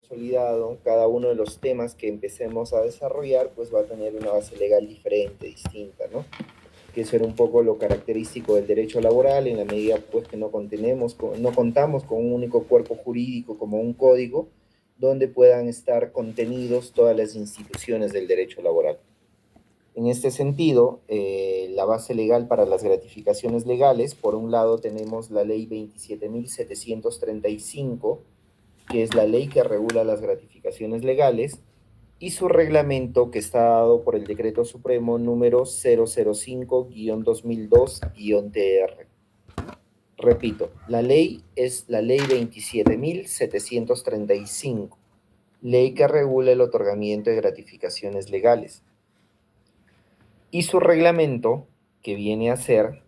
consolidado, cada uno de los temas que empecemos a desarrollar, pues va a tener una base legal diferente, distinta, ¿no? Que eso era un poco lo característico del derecho laboral, en la medida pues que no contamos con un único cuerpo jurídico como un código, donde puedan estar contenidos todas las instituciones del derecho laboral. En este sentido, la base legal para las gratificaciones legales, por un lado tenemos la ley 27.735, que es la ley que regula las gratificaciones legales, y su reglamento que está dado por el Decreto Supremo número 005-2002-TR. Repito, la ley es la ley 27.735, ley que regula el otorgamiento de gratificaciones legales. Y su reglamento, que viene a ser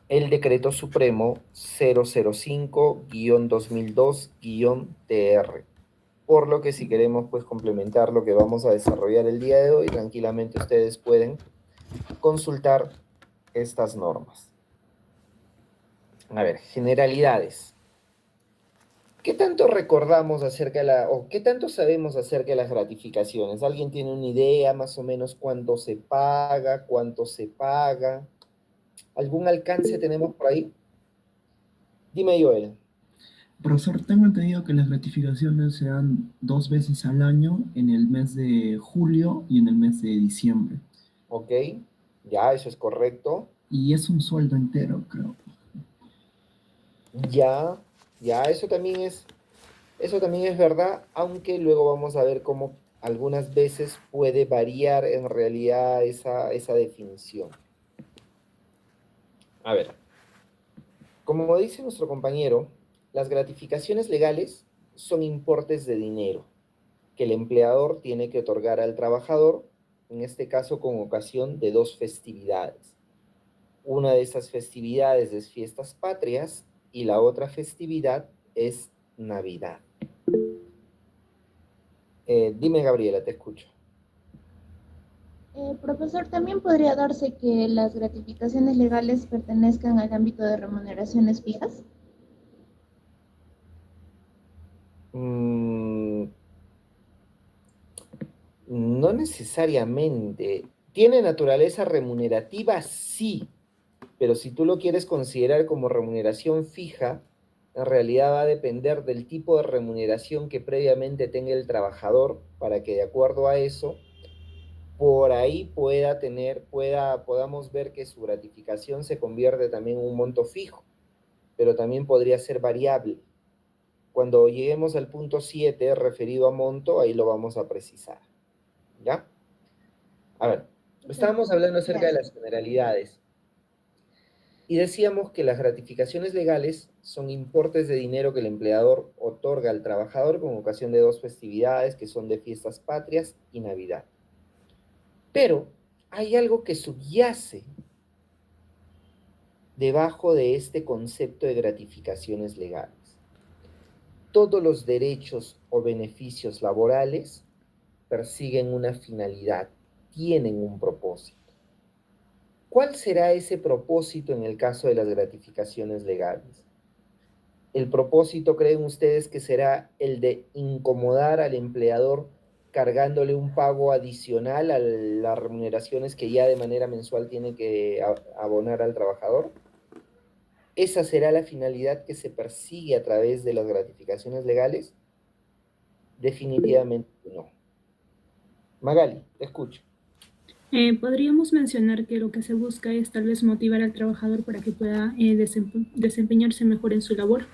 el Decreto Supremo 005-2002-TR. Por lo que si queremos pues complementar lo que vamos a desarrollar el día de hoy, tranquilamente ustedes pueden consultar estas normas. A ver, generalidades. ¿Qué tanto recordamos acerca o qué tanto sabemos acerca de las gratificaciones? ¿Alguien tiene una idea más o menos cuánto se paga, cuánto se paga? ¿Algún alcance tenemos por ahí? Dime, Joel. Profesor, tengo entendido que las gratificaciones se dan 2 veces al año, en el mes de julio y en el mes de diciembre. Ok, ya, eso es correcto. Y es un sueldo entero, creo. Ya, ya, eso también es verdad, aunque luego vamos a ver cómo algunas veces puede variar en realidad esa definición. A ver, como dice nuestro compañero, las gratificaciones legales son importes de dinero que el empleador tiene que otorgar al trabajador, en este caso con ocasión de dos festividades. Una de esas festividades es Fiestas Patrias y la otra festividad es Navidad. Dime, Gabriela, te escucho. Profesor, también podría darse que las gratificaciones legales pertenezcan al ámbito de remuneraciones fijas. Mm, no necesariamente. ¿Tiene naturaleza remunerativa? Sí, pero si tú lo quieres considerar como remuneración fija, en realidad va a depender del tipo de remuneración que previamente tenga el trabajador para que de acuerdo a eso, por ahí podamos ver que su gratificación se convierte también en un monto fijo, pero también podría ser variable. Cuando lleguemos al punto 7 referido a monto, ahí lo vamos a precisar. ¿Ya? A ver, estábamos Perfecto, hablando acerca de gracias. las generalidades y decíamos que las gratificaciones legales son importes de dinero que el empleador otorga al trabajador con ocasión de dos festividades que son de Fiestas Patrias y Navidad. Pero hay algo que subyace debajo de este concepto de gratificaciones legales. Todos los derechos o beneficios laborales persiguen una finalidad, tienen un propósito. ¿Cuál será ese propósito en el caso de las gratificaciones legales? ¿El propósito creen ustedes que será el de incomodar al empleador cargándole un pago adicional a las remuneraciones que ya de manera mensual tiene que abonar al trabajador? ¿Esa será la finalidad que se persigue a través de las gratificaciones legales? Definitivamente no. Magali, te escucho. Podríamos mencionar que lo que se busca es tal vez motivar al trabajador para que pueda desempeñarse mejor en su labor.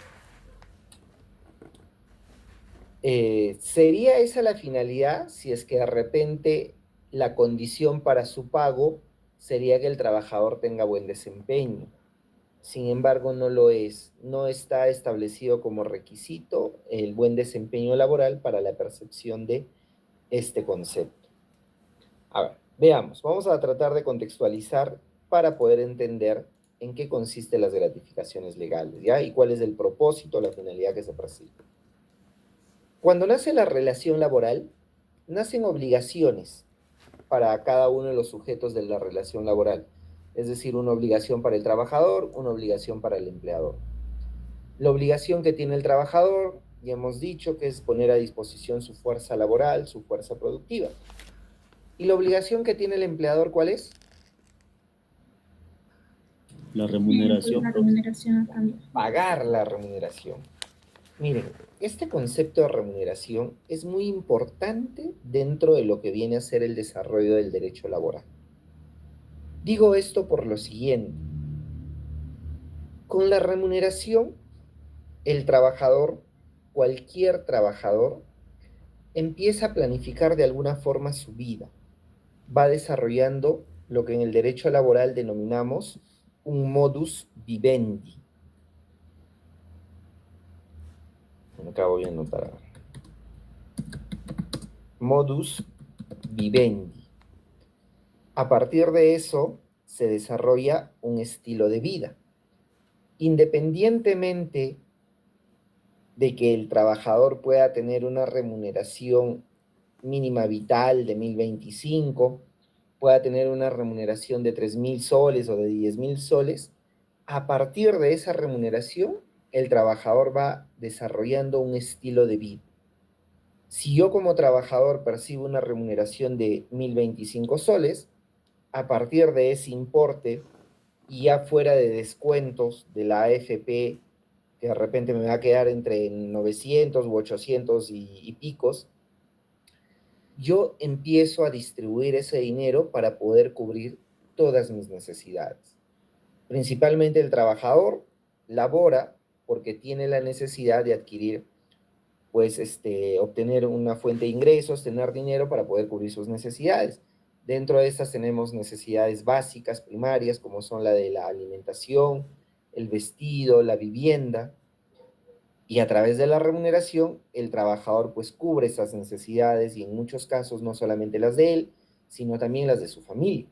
¿Sería esa la finalidad si es que de repente la condición para su pago sería que el trabajador tenga buen desempeño? Sin embargo, no lo es. No está establecido como requisito el buen desempeño laboral para la percepción de este concepto. A ver, veamos. Vamos a tratar de contextualizar para poder entender en qué consisten las gratificaciones legales, ¿ya? Y cuál es el propósito, la finalidad que se persigue. Cuando nace la relación laboral, nacen obligaciones para cada uno de los sujetos de la relación laboral. Es decir, una obligación para el trabajador, una obligación para el empleador. La obligación que tiene el trabajador ya hemos dicho que es poner a disposición su fuerza laboral, su fuerza productiva. ¿Y la obligación que tiene el empleador cuál es? La Pues remuneración, la profesor. remuneración a cambio. Pagar la remuneración. Miren, este concepto de remuneración es muy importante dentro de lo que viene a ser el desarrollo del derecho laboral. Digo esto por lo siguiente. Con la remuneración, el trabajador, cualquier trabajador, empieza a planificar de alguna forma su vida. Va desarrollando lo que en el derecho laboral denominamos un modus vivendi. Acá voy a anotar ahora. Modus vivendi. A partir de eso se desarrolla un estilo de vida. Independientemente de que el trabajador pueda tener una remuneración mínima vital de 1025, pueda tener una remuneración de 3000 soles o de 10.000 soles, a partir de esa remuneración, el trabajador va desarrollando un estilo de vida. Si yo como trabajador percibo una remuneración de 1025 soles, a partir de ese importe y ya fuera de descuentos de la AFP, que de repente me va a quedar entre 900 u 800 y picos, yo empiezo a distribuir ese dinero para poder cubrir todas mis necesidades. Principalmente el trabajador labora porque tiene la necesidad de adquirir, pues, obtener una fuente de ingresos, tener dinero para poder cubrir sus necesidades. Dentro de estas tenemos necesidades básicas, primarias, como son la de la alimentación, el vestido, la vivienda, y a través de la remuneración, el trabajador pues cubre esas necesidades y en muchos casos no solamente las de él, sino también las de su familia.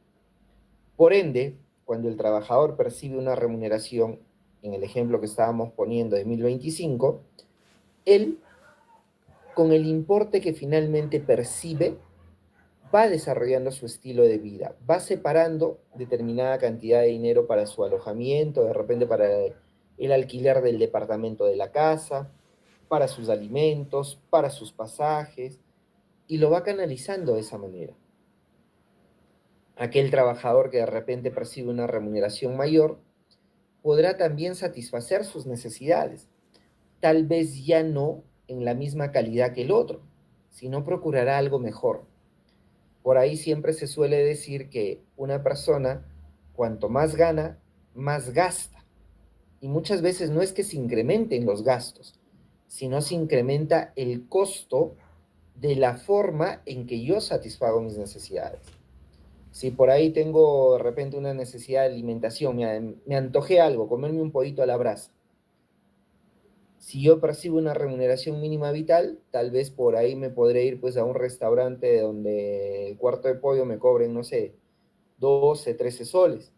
Por ende, cuando el trabajador percibe una remuneración, en el ejemplo que estábamos poniendo de 1025, él, con el importe que finalmente percibe, va desarrollando su estilo de vida, va separando determinada cantidad de dinero para su alojamiento, de repente para el alquiler del departamento de la casa, para sus alimentos, para sus pasajes, y lo va canalizando de esa manera. Aquel trabajador que de repente percibe una remuneración mayor podrá también satisfacer sus necesidades, tal vez ya no en la misma calidad que el otro, sino procurará algo mejor. Por ahí siempre se suele decir que una persona, cuanto más gana, más gasta. Y muchas veces no es que se incrementen los gastos, sino se incrementa el costo de la forma en que yo satisfago mis necesidades. Si por ahí tengo de repente una necesidad de alimentación, me antojé algo, comerme un pollito a la brasa. Si yo percibo una remuneración mínima vital, tal vez por ahí me podré ir pues a un restaurante donde el cuarto de pollo me cobren, no sé, 12, 13 soles.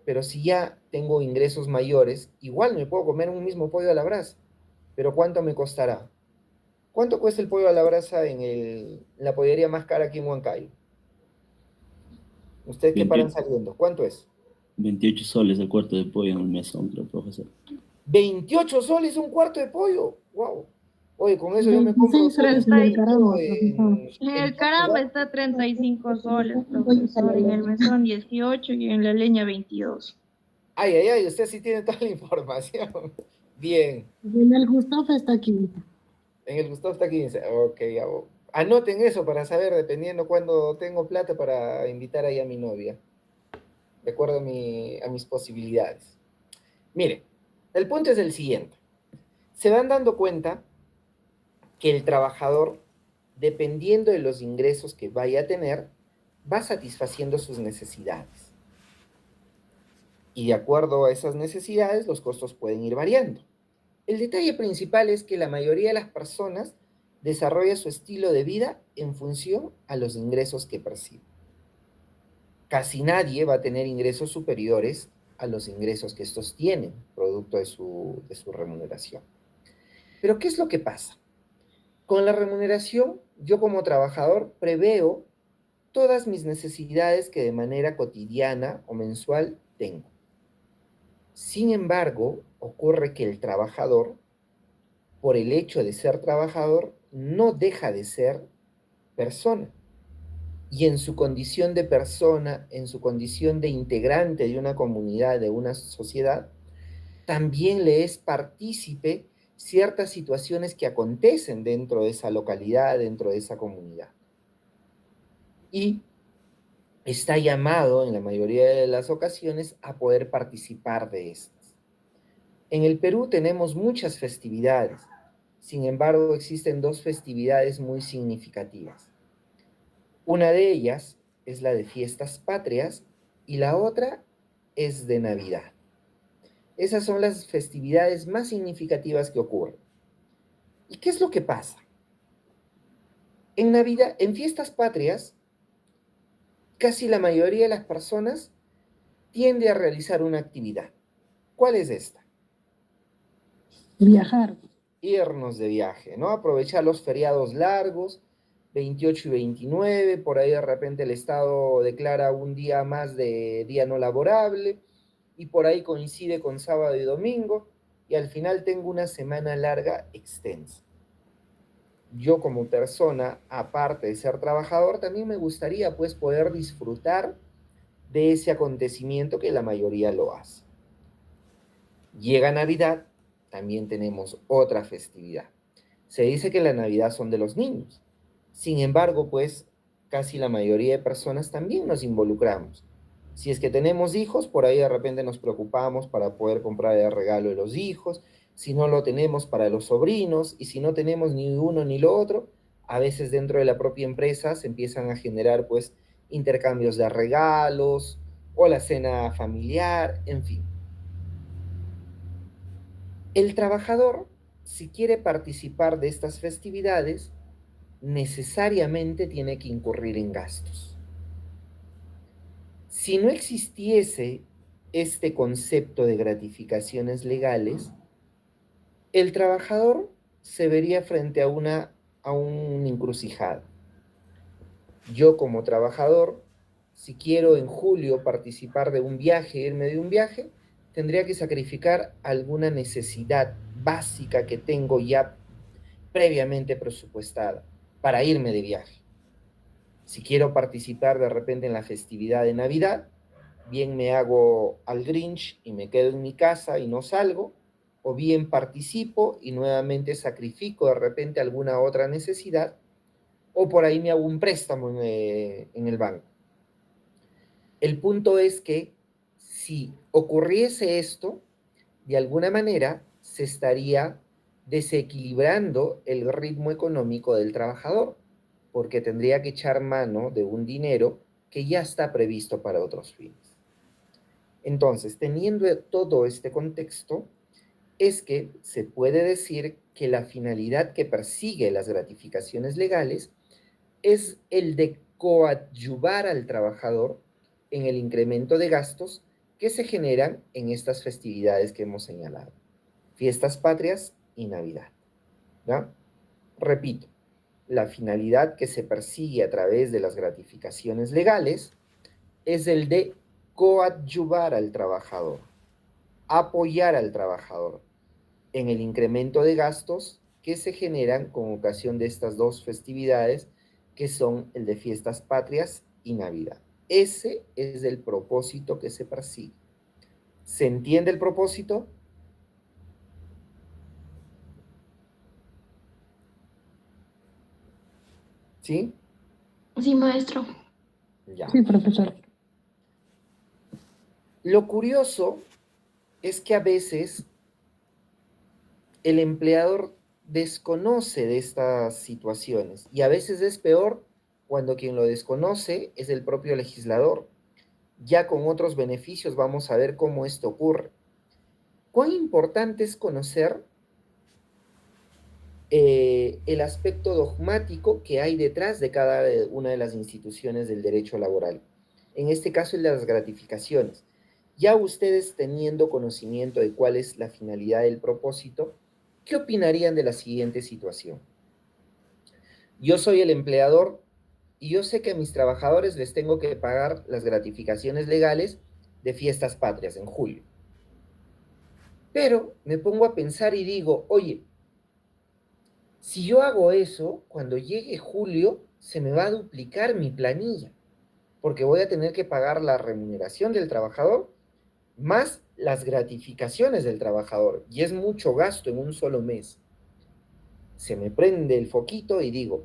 Pero si ya tengo ingresos mayores, igual me puedo comer un mismo pollo a la brasa. Pero ¿cuánto me costará? ¿Cuánto cuesta el pollo a la brasa en la pollería más cara aquí en Huancayo? ¿Ustedes qué paran 28, saliendo? ¿Cuánto es? 28 soles el cuarto de pollo en el mesón, creo, profesor. 28 soles un cuarto de pollo. ¡Wow! Oye, con eso yo me compro 26 todo soles un en el pollito caramba, profesor. En en el caramba Tacna. está 35 soles, profesor. En el mesón 18 y en la leña 22. Ay, ay, ay, usted sí tiene toda la información. Bien, En el Gustavo está aquí. en el Gustavo está 15. Ok, anoten eso para saber, dependiendo cuándo tengo plata para invitar ahí a mi novia, de acuerdo a mis posibilidades. Mire, el punto es el siguiente. Se van dando cuenta que el trabajador, dependiendo de los ingresos que vaya a tener, va satisfaciendo sus necesidades. Y de acuerdo a esas necesidades, los costos pueden ir variando. El detalle principal es que la mayoría de las personas desarrolla su estilo de vida en función a los ingresos que percibe. Casi nadie va a tener ingresos superiores a los ingresos que estos tienen, producto de su remuneración. Pero ¿qué es lo que pasa? Con la remuneración, yo como trabajador preveo todas mis necesidades que de manera cotidiana o mensual tengo. Sin embargo, ocurre que el trabajador por el hecho de ser trabajador, no deja de ser persona. Y en su condición de persona, en su condición de integrante de una comunidad, de una sociedad, también le es partícipe ciertas situaciones que acontecen dentro de esa localidad, dentro de esa comunidad. Y está llamado, en la mayoría de las ocasiones, a poder participar de estas. En el Perú tenemos muchas festividades. Sin embargo, existen dos festividades muy significativas. Una de ellas es la de fiestas patrias y la otra es de Navidad. Esas son las festividades más significativas que ocurren. ¿Y qué es lo que pasa? En Navidad, en fiestas patrias, casi la mayoría de las personas tiende a realizar una actividad. ¿Cuál es esta? Viajar. Irnos de viaje, ¿no? Aprovechar los feriados largos, 28 y 29, por ahí de repente el Estado declara un día más de día no laborable, y por ahí coincide con sábado y domingo, y al final tengo una semana larga extensa. Yo como persona, aparte de ser trabajador, también me gustaría pues poder disfrutar de ese acontecimiento que la mayoría lo hace. Llega Navidad, también tenemos otra festividad. Se dice que la Navidad son de los niños. Sin embargo, pues casi la mayoría de personas también nos involucramos. Si es que tenemos hijos, por ahí de repente nos preocupamos para poder comprar el regalo de los hijos. Si no lo tenemos, para los sobrinos. Y si no tenemos ni uno ni lo otro, a veces dentro de la propia empresa se empiezan a generar pues intercambios de regalos o la cena familiar, en fin. El trabajador, si quiere participar de estas festividades, necesariamente tiene que incurrir en gastos. Si no existiese este concepto de gratificaciones legales, el trabajador se vería frente a una encrucijada. Yo como trabajador, si quiero en julio participar de un viaje, irme de un viaje, tendría que sacrificar alguna necesidad básica que tengo ya previamente presupuestada para irme de viaje. Si quiero participar de repente en la festividad de Navidad, bien me hago al Grinch y me quedo en mi casa y no salgo, o bien participo y nuevamente sacrifico de repente alguna otra necesidad, o por ahí me hago un préstamo en el banco. El punto es que si ocurriese esto, de alguna manera se estaría desequilibrando el ritmo económico del trabajador, porque tendría que echar mano de un dinero que ya está previsto para otros fines. Entonces, teniendo todo este contexto, es que se puede decir que la finalidad que persigue las gratificaciones legales es el de coadyuvar al trabajador en el incremento de gastos que se generan en estas festividades que hemos señalado, fiestas patrias y Navidad, ¿ya? Repito, la finalidad que se persigue a través de las gratificaciones legales es el de coadyuvar al trabajador, apoyar al trabajador en el incremento de gastos que se generan con ocasión de estas dos festividades que son el de fiestas patrias y Navidad. Ese es el propósito que se persigue. ¿Se entiende el propósito? ¿Sí? Sí, maestro. Ya. Sí, profesor. Lo curioso es que a veces el empleador desconoce de estas situaciones y a veces es peor cuando quien lo desconoce es el propio legislador. Ya con otros beneficios vamos a ver cómo esto ocurre. ¿Cuán importante es conocer el aspecto dogmático que hay detrás de cada una de las instituciones del derecho laboral? En este caso, el de las gratificaciones. Ya ustedes teniendo conocimiento de cuál es la finalidad del propósito, ¿qué opinarían de la siguiente situación? Yo soy el empleador y yo sé que a mis trabajadores les tengo que pagar las gratificaciones legales de fiestas patrias en julio. Pero me pongo a pensar y digo, oye, Si yo hago eso, cuando llegue julio, se me va a duplicar mi planilla, porque voy a tener que pagar la remuneración del trabajador más las gratificaciones del trabajador, y es mucho gasto en un solo mes. Se me prende el foquito y digo,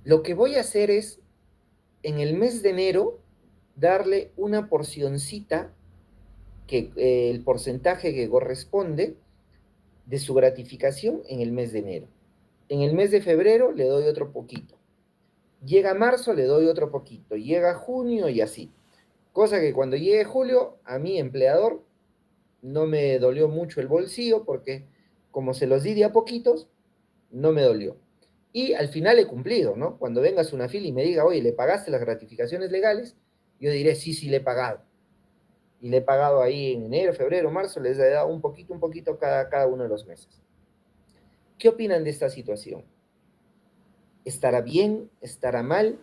lo que voy a hacer es, en el mes de enero, darle una porcioncita, el porcentaje que corresponde de su gratificación en el mes de enero. En el mes de febrero le doy otro poquito. Llega marzo, le doy otro poquito. Llega junio y así. Cosa que cuando llegue julio, a mi empleador no me dolió mucho el bolsillo porque como se los di de a poquitos, no me dolió. Y al final he cumplido, ¿no? Cuando venga Sunafil y me diga, oye, ¿le pagaste las gratificaciones legales? Yo diré, sí, sí, le he pagado. Y le he pagado ahí en enero, febrero, marzo, les he dado un poquito cada uno de los meses. ¿Qué opinan de esta situación? ¿Estará bien? ¿Estará mal?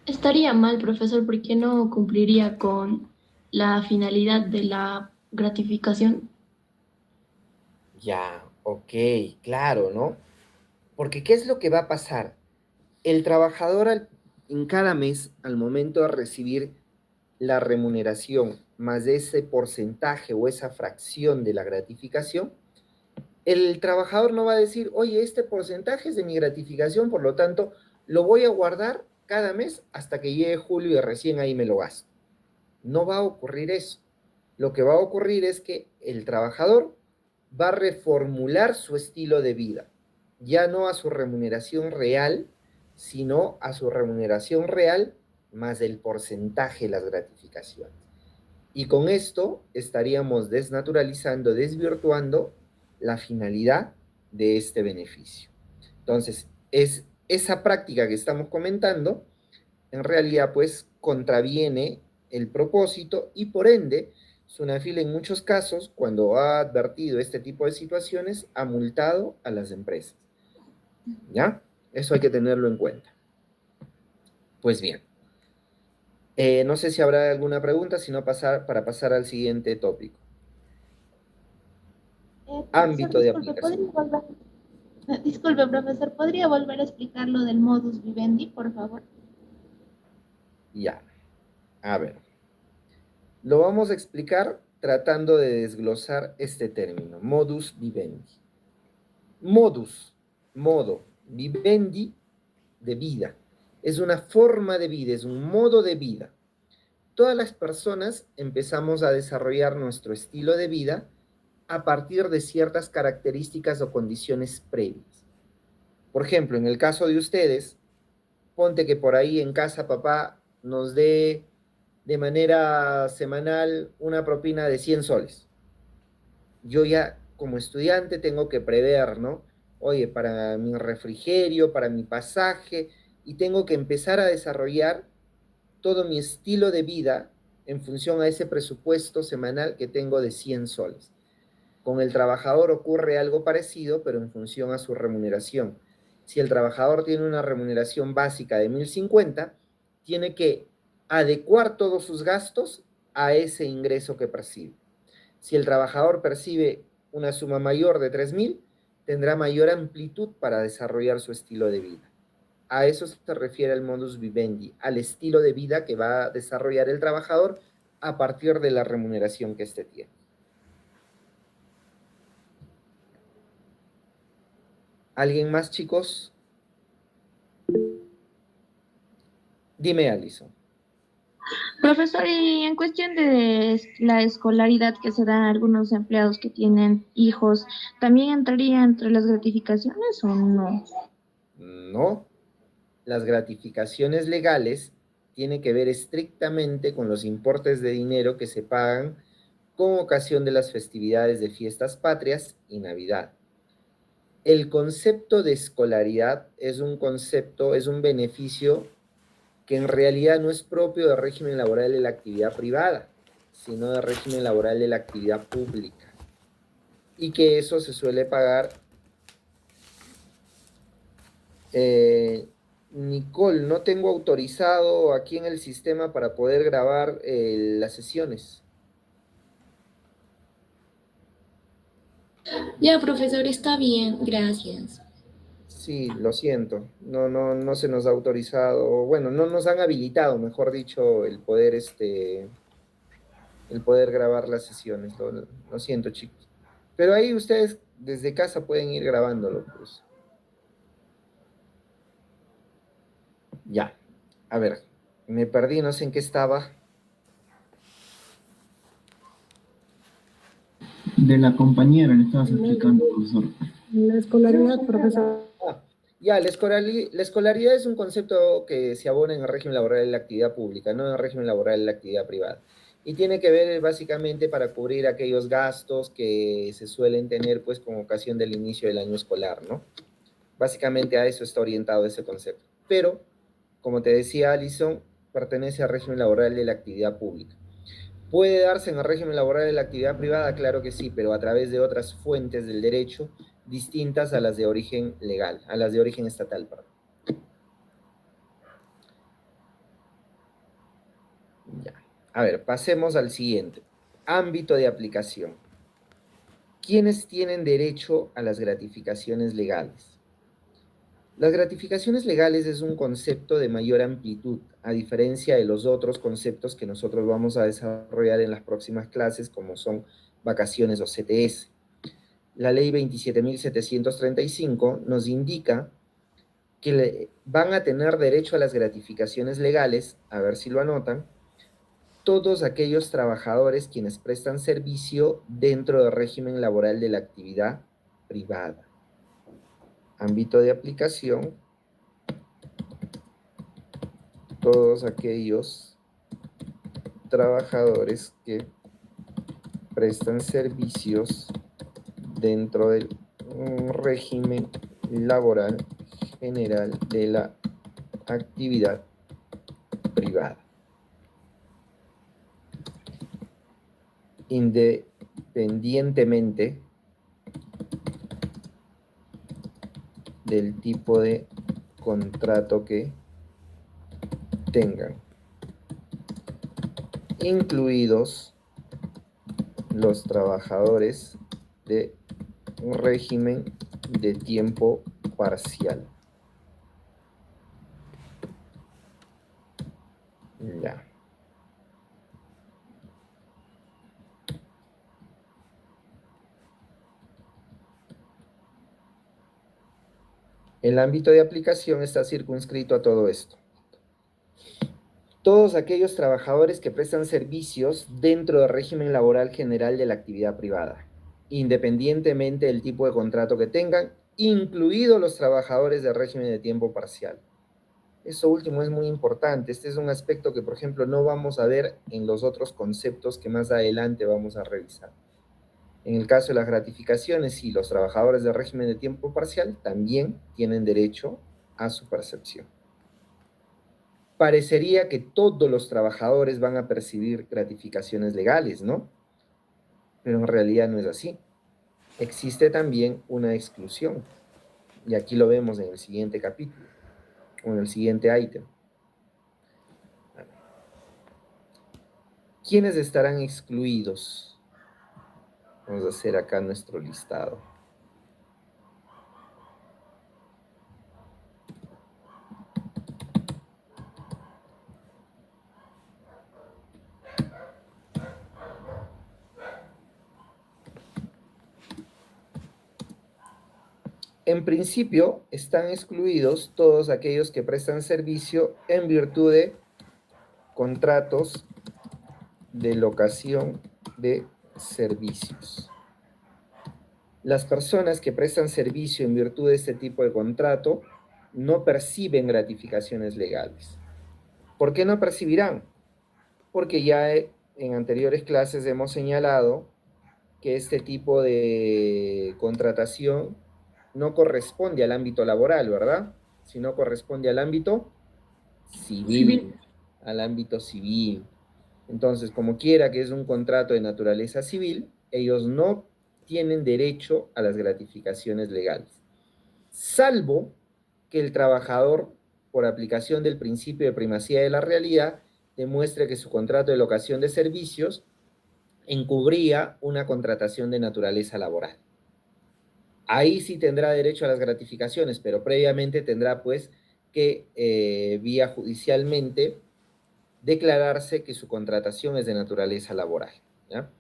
Estaría mal, profesor, porque no cumpliría con la finalidad de la gratificación. Ya, ok, claro, ¿no? Porque ¿qué es lo que va a pasar? El trabajador en cada mes, al momento de recibir la remuneración más de ese porcentaje o esa fracción de la gratificación, el trabajador no va a decir, oye, este porcentaje es de mi gratificación, por lo tanto, lo voy a guardar cada mes hasta que llegue julio y recién ahí me lo gasto. No va a ocurrir eso. Lo que va a ocurrir es que el trabajador va a reformular su estilo de vida, ya no a su remuneración real, sino a su remuneración real más el porcentaje de las gratificaciones. Y con esto estaríamos desnaturalizando, desvirtuando la finalidad de este beneficio. Entonces, es esa práctica que estamos comentando, en realidad, pues, contraviene el propósito y por ende, Sunafil en muchos casos, cuando ha advertido este tipo de situaciones, ha multado a las empresas. ¿Ya? Eso hay que tenerlo en cuenta. Pues bien, no sé si habrá alguna pregunta, sino para pasar al siguiente tópico. Profesor, Ámbito de disculpe, aplicación. disculpe, profesor, ¿podría volver a explicar lo del modus vivendi, por favor? Ya, a ver. Lo vamos a explicar tratando de desglosar este término, modus vivendi. Modus, modo, vivendi, de vida. Es una forma de vida, es un modo de vida. Todas las personas empezamos a desarrollar nuestro estilo de vida a partir de ciertas características o condiciones previas. Por ejemplo, en el caso de ustedes, ponte que por ahí en casa papá nos dé de manera semanal una propina de 100 soles. Yo ya como estudiante tengo que prever, ¿no? Oye, para mi refrigerio, para mi pasaje, y tengo que empezar a desarrollar todo mi estilo de vida en función a ese presupuesto semanal que tengo de 100 soles. Con el trabajador ocurre algo parecido, pero en función a su remuneración. Si el trabajador tiene una remuneración básica de 1050, tiene que adecuar todos sus gastos a ese ingreso que percibe. Si el trabajador percibe una suma mayor de 3000, tendrá mayor amplitud para desarrollar su estilo de vida. A eso se refiere el modus vivendi, al estilo de vida que va a desarrollar el trabajador a partir de la remuneración que éste tiene. ¿Alguien más, chicos? Dime, Alison. Profesor, y en cuestión de la escolaridad que se da a algunos empleados que tienen hijos, ¿también entraría entre las gratificaciones o no? No. Las gratificaciones legales tienen que ver estrictamente con los importes de dinero que se pagan con ocasión de las festividades de fiestas patrias y Navidad. El concepto de escolaridad es un concepto, es un beneficio que en realidad no es propio del régimen laboral de la actividad privada, sino del régimen laboral de la actividad pública. Y que eso se suele pagar. Nicole, no tengo autorizado aquí en el sistema para poder grabar las sesiones. Ya, profesor, está bien, gracias. Sí, lo siento. No se nos ha autorizado, bueno, no nos han habilitado, mejor dicho, el poder grabar las sesiones. Lo siento, chicos. Pero ahí ustedes desde casa pueden ir grabándolo, pues. Ya. A ver, me perdí, no sé en qué estaba. De la compañera le estabas explicando, profesor. La escolaridad, profesor. Ah, ya, la escolaridad es un concepto que se abona en el régimen laboral de la actividad pública, no en el régimen laboral de la actividad privada. Y tiene que ver básicamente para cubrir aquellos gastos que se suelen tener pues con ocasión del inicio del año escolar, ¿no? Básicamente a eso está orientado ese concepto. Pero, como te decía Alison, pertenece al régimen laboral de la actividad pública. ¿Puede darse en el régimen laboral de la actividad privada? Claro que sí, pero a través de otras fuentes del derecho distintas a las de origen legal, a las de origen estatal, perdón. Ya. A ver, pasemos al siguiente. Ámbito de aplicación. ¿Quiénes tienen derecho a las gratificaciones legales? Las gratificaciones legales es un concepto de mayor amplitud, a diferencia de los otros conceptos que nosotros vamos a desarrollar en las próximas clases, como son vacaciones o CTS. La ley 27.735 nos indica que van a tener derecho a las gratificaciones legales, a ver si lo anotan, todos aquellos trabajadores quienes prestan servicio dentro del régimen laboral de la actividad privada. Ámbito de aplicación, todos aquellos trabajadores que prestan servicios dentro del régimen laboral general de la actividad privada, independientemente del tipo de contrato que tengan, incluidos los trabajadores de un régimen de tiempo parcial. Ya. El ámbito de aplicación está circunscrito a todo esto. Todos aquellos trabajadores que prestan servicios dentro del régimen laboral general de la actividad privada, independientemente del tipo de contrato que tengan, incluidos los trabajadores del régimen de tiempo parcial. Esto último es muy importante. Este es un aspecto que, por ejemplo, no vamos a ver en los otros conceptos que más adelante vamos a revisar. En el caso de las gratificaciones, sí, los trabajadores del régimen de tiempo parcial también tienen derecho a su percepción. Parecería que todos los trabajadores van a percibir gratificaciones legales, ¿no? Pero en realidad no es así. Existe también una exclusión. Y aquí lo vemos en el siguiente capítulo, o en el siguiente ítem. ¿Quiénes estarán excluidos? Vamos a hacer acá nuestro listado. En principio, están excluidos todos aquellos que prestan servicio en virtud de contratos de locación de servicios. Las personas que prestan servicio en virtud de este tipo de contrato no perciben gratificaciones legales. ¿Por qué no percibirán? Porque ya en anteriores clases hemos señalado que este tipo de contratación no corresponde al ámbito laboral, ¿verdad? Sino corresponde al ámbito civil, al ámbito civil. Entonces, como quiera que es un contrato de naturaleza civil, ellos no tienen derecho a las gratificaciones legales, salvo que el trabajador, por aplicación del principio de primacía de la realidad, demuestre que su contrato de locación de servicios encubría una contratación de naturaleza laboral. ahí sí tendrá derecho a las gratificaciones, pero previamente tendrá pues que vía judicialmente declararse que su contratación es de naturaleza laboral, ¿ya?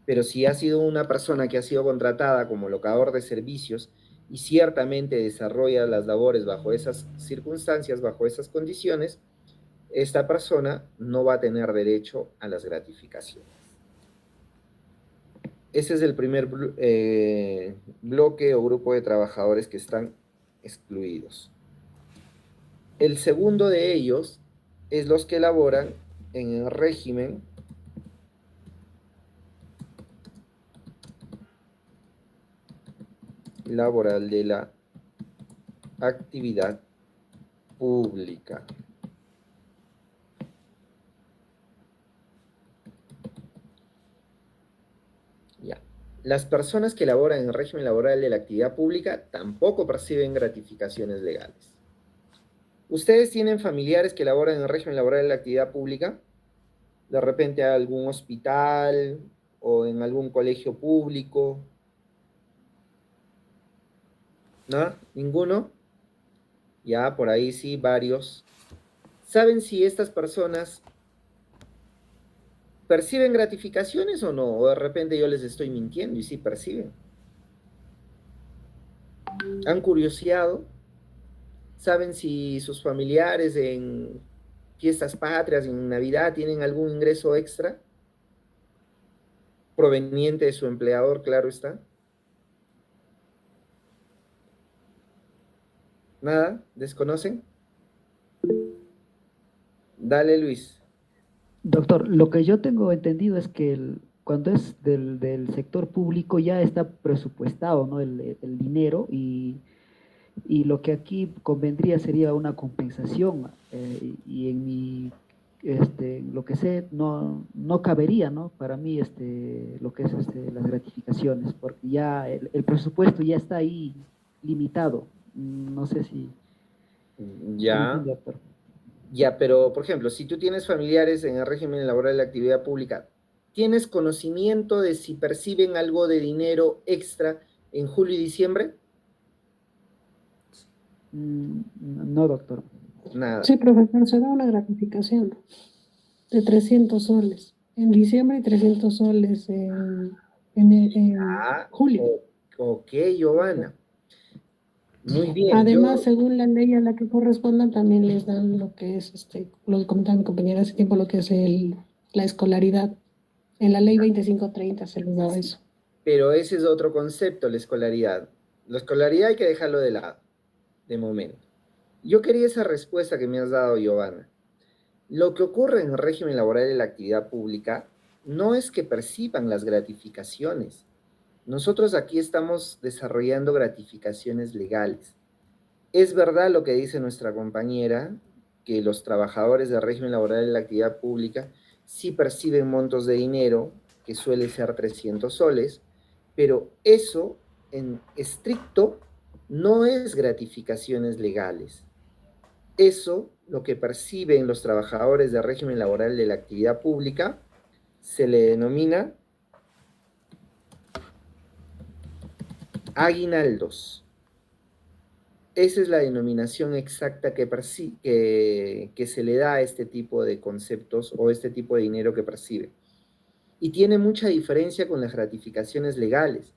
Pero si ha sido una persona que ha sido contratada como locador de servicios y ciertamente desarrolla las labores bajo esas circunstancias, bajo esas condiciones, esta persona no va a tener derecho a las gratificaciones. Ese es el primer bloque o grupo de trabajadores que están excluidos. El segundo de ellos es los que laboran en el régimen laboral de la actividad pública. Ya. Las personas que laboran en el régimen laboral de la actividad pública tampoco perciben gratificaciones legales. ¿Ustedes tienen familiares que laboran en el régimen laboral de la actividad pública? De repente a algún hospital o en algún colegio público. ¿No? ¿Ninguno? Ya, por ahí sí, varios. ¿Saben si estas personas perciben gratificaciones o no? O de repente yo les estoy mintiendo y sí perciben. ¿Han curioseado? ¿Saben si sus familiares en fiestas patrias, en Navidad, tienen algún ingreso extra? Proveniente de su empleador, claro está. ¿Nada? ¿Desconocen? Dale, Luis. Doctor, lo que yo tengo entendido es que cuando es del sector público ya está presupuestado, ¿no? El dinero y lo que aquí convendría sería una compensación y en mi, lo que sé, no cabería, ¿no? Para mí, lo que es las gratificaciones, porque ya el presupuesto ya está ahí limitado. No sé si me Ya. entiende, doctor. Ya, pero por ejemplo, si tú tienes familiares en el régimen laboral de la actividad pública, ¿tienes conocimiento de si perciben algo de dinero extra en julio y diciembre? No, doctor. Nada. Sí, profesor, se da una gratificación de 300 soles en diciembre y 300 soles en Ah, julio. ok, Giovanna. Muy bien. Además, según la ley a la que correspondan, también les dan lo que es, lo que comentaba mi compañera hace tiempo, lo que es la escolaridad. En la ley 2530 se les daba eso. Pero ese es otro concepto, la escolaridad. La escolaridad hay que dejarlo de lado, de momento. Yo quería esa respuesta que me has dado, Giovanna. Lo que ocurre en el régimen laboral de la actividad pública no es que perciban las gratificaciones. Nosotros aquí estamos desarrollando gratificaciones legales. Es verdad lo que dice nuestra compañera, que los trabajadores del régimen laboral de la actividad pública sí perciben montos de dinero, que suele ser 300 soles, pero eso en estricto no es gratificaciones legales. Eso, lo que perciben los trabajadores del régimen laboral de la actividad pública, se le denomina aguinaldos. Esa es la denominación exacta que se le da a este tipo de conceptos o este tipo de dinero que percibe. Y tiene mucha diferencia con las gratificaciones legales.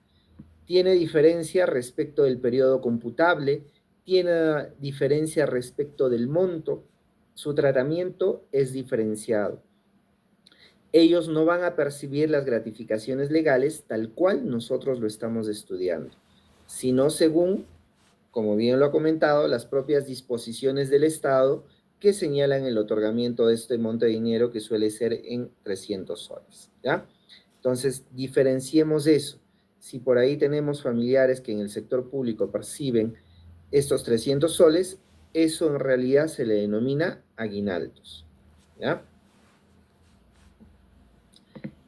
Tiene diferencia respecto del periodo computable, tiene diferencia respecto del monto. Su tratamiento es diferenciado. Ellos no van a percibir las gratificaciones legales tal cual nosotros lo estamos estudiando, sino según, como bien lo ha comentado, las propias disposiciones del Estado que señalan el otorgamiento de este monto de dinero que suele ser en 300 soles, ¿ya? Entonces, diferenciemos eso. Si por ahí tenemos familiares que en el sector público perciben estos 300 soles, eso en realidad se le denomina aguinaldos, ¿ya?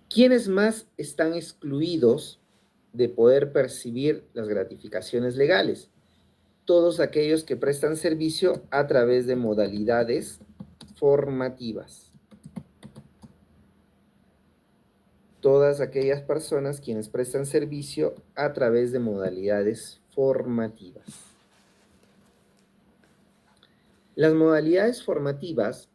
¿Quiénes más están excluidos de poder percibir las gratificaciones legales? Todos aquellos que prestan servicio a través de modalidades formativas. Todas aquellas personas quienes prestan servicio a través de modalidades formativas. Las modalidades formativas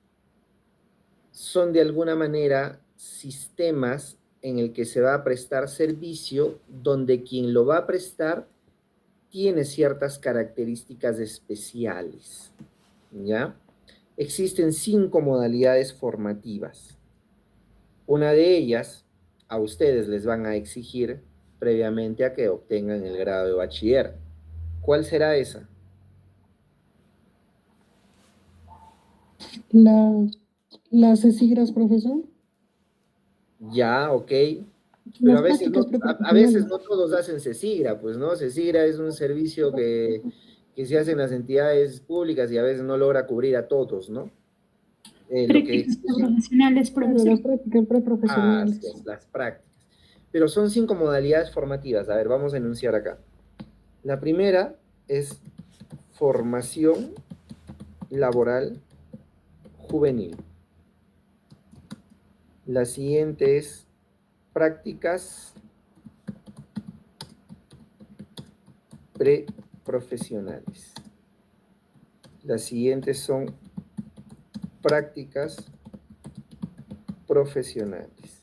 son de alguna manera sistemas en el que se va a prestar servicio donde quien lo va a prestar tiene ciertas características especiales, ¿ya? Existen 5 modalidades formativas. Una de ellas, a ustedes les van a exigir previamente a que obtengan el grado de bachiller. ¿Cuál será esa? Las ESIGRAS, profesor. Ya, ok. Pero Las a veces prácticas no preprofesionales. todos hacen CESIGRA, pues, ¿no? CESIGRA es un servicio que se hace en las entidades públicas y a veces no logra cubrir a todos, ¿no? Lo que Prácticas profesionales, Claro, las profesor. prácticas así preprofesionales. es, las prácticas. Pero son 5 modalidades formativas. A ver, vamos a enunciar acá. La primera es formación laboral juvenil. La siguiente es prácticas preprofesionales. Las siguientes son prácticas profesionales.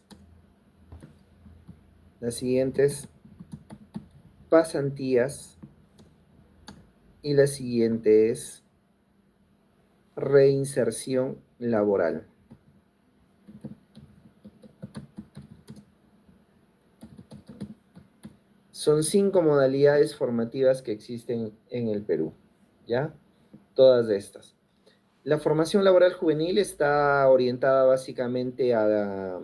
Las siguientes pasantías y la siguiente es reinserción laboral. Son 5 modalidades formativas que existen en el Perú, ¿ya? Todas estas. La formación laboral juvenil está orientada básicamente a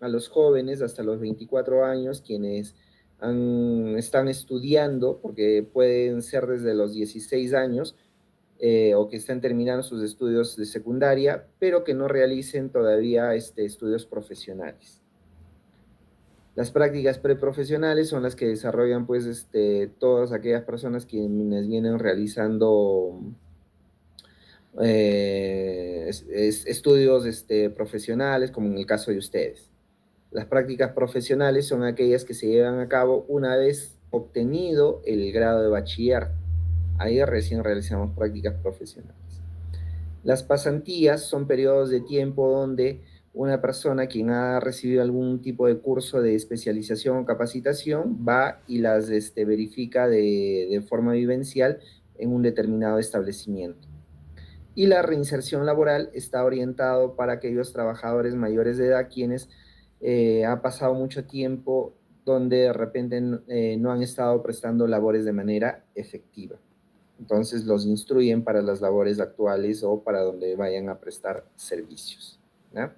los jóvenes hasta los 24 años, quienes están estudiando, porque pueden ser desde los 16 años, o que están terminando sus estudios de secundaria, pero que no realicen todavía estudios profesionales. Las prácticas preprofesionales son las que desarrollan pues todas aquellas personas quienes vienen realizando estudios profesionales, como en el caso de ustedes. Las prácticas profesionales son aquellas que se llevan a cabo una vez obtenido el grado de bachiller. Ahí recién realizamos prácticas profesionales. Las pasantías son periodos de tiempo donde una persona quien ha recibido algún tipo de curso de especialización o capacitación va y las verifica de forma vivencial en un determinado establecimiento. Y la reinserción laboral está orientado para aquellos trabajadores mayores de edad quienes ha pasado mucho tiempo donde de repente no han estado prestando labores de manera efectiva. Entonces los instruyen para las labores actuales o para donde vayan a prestar servicios, ¿no?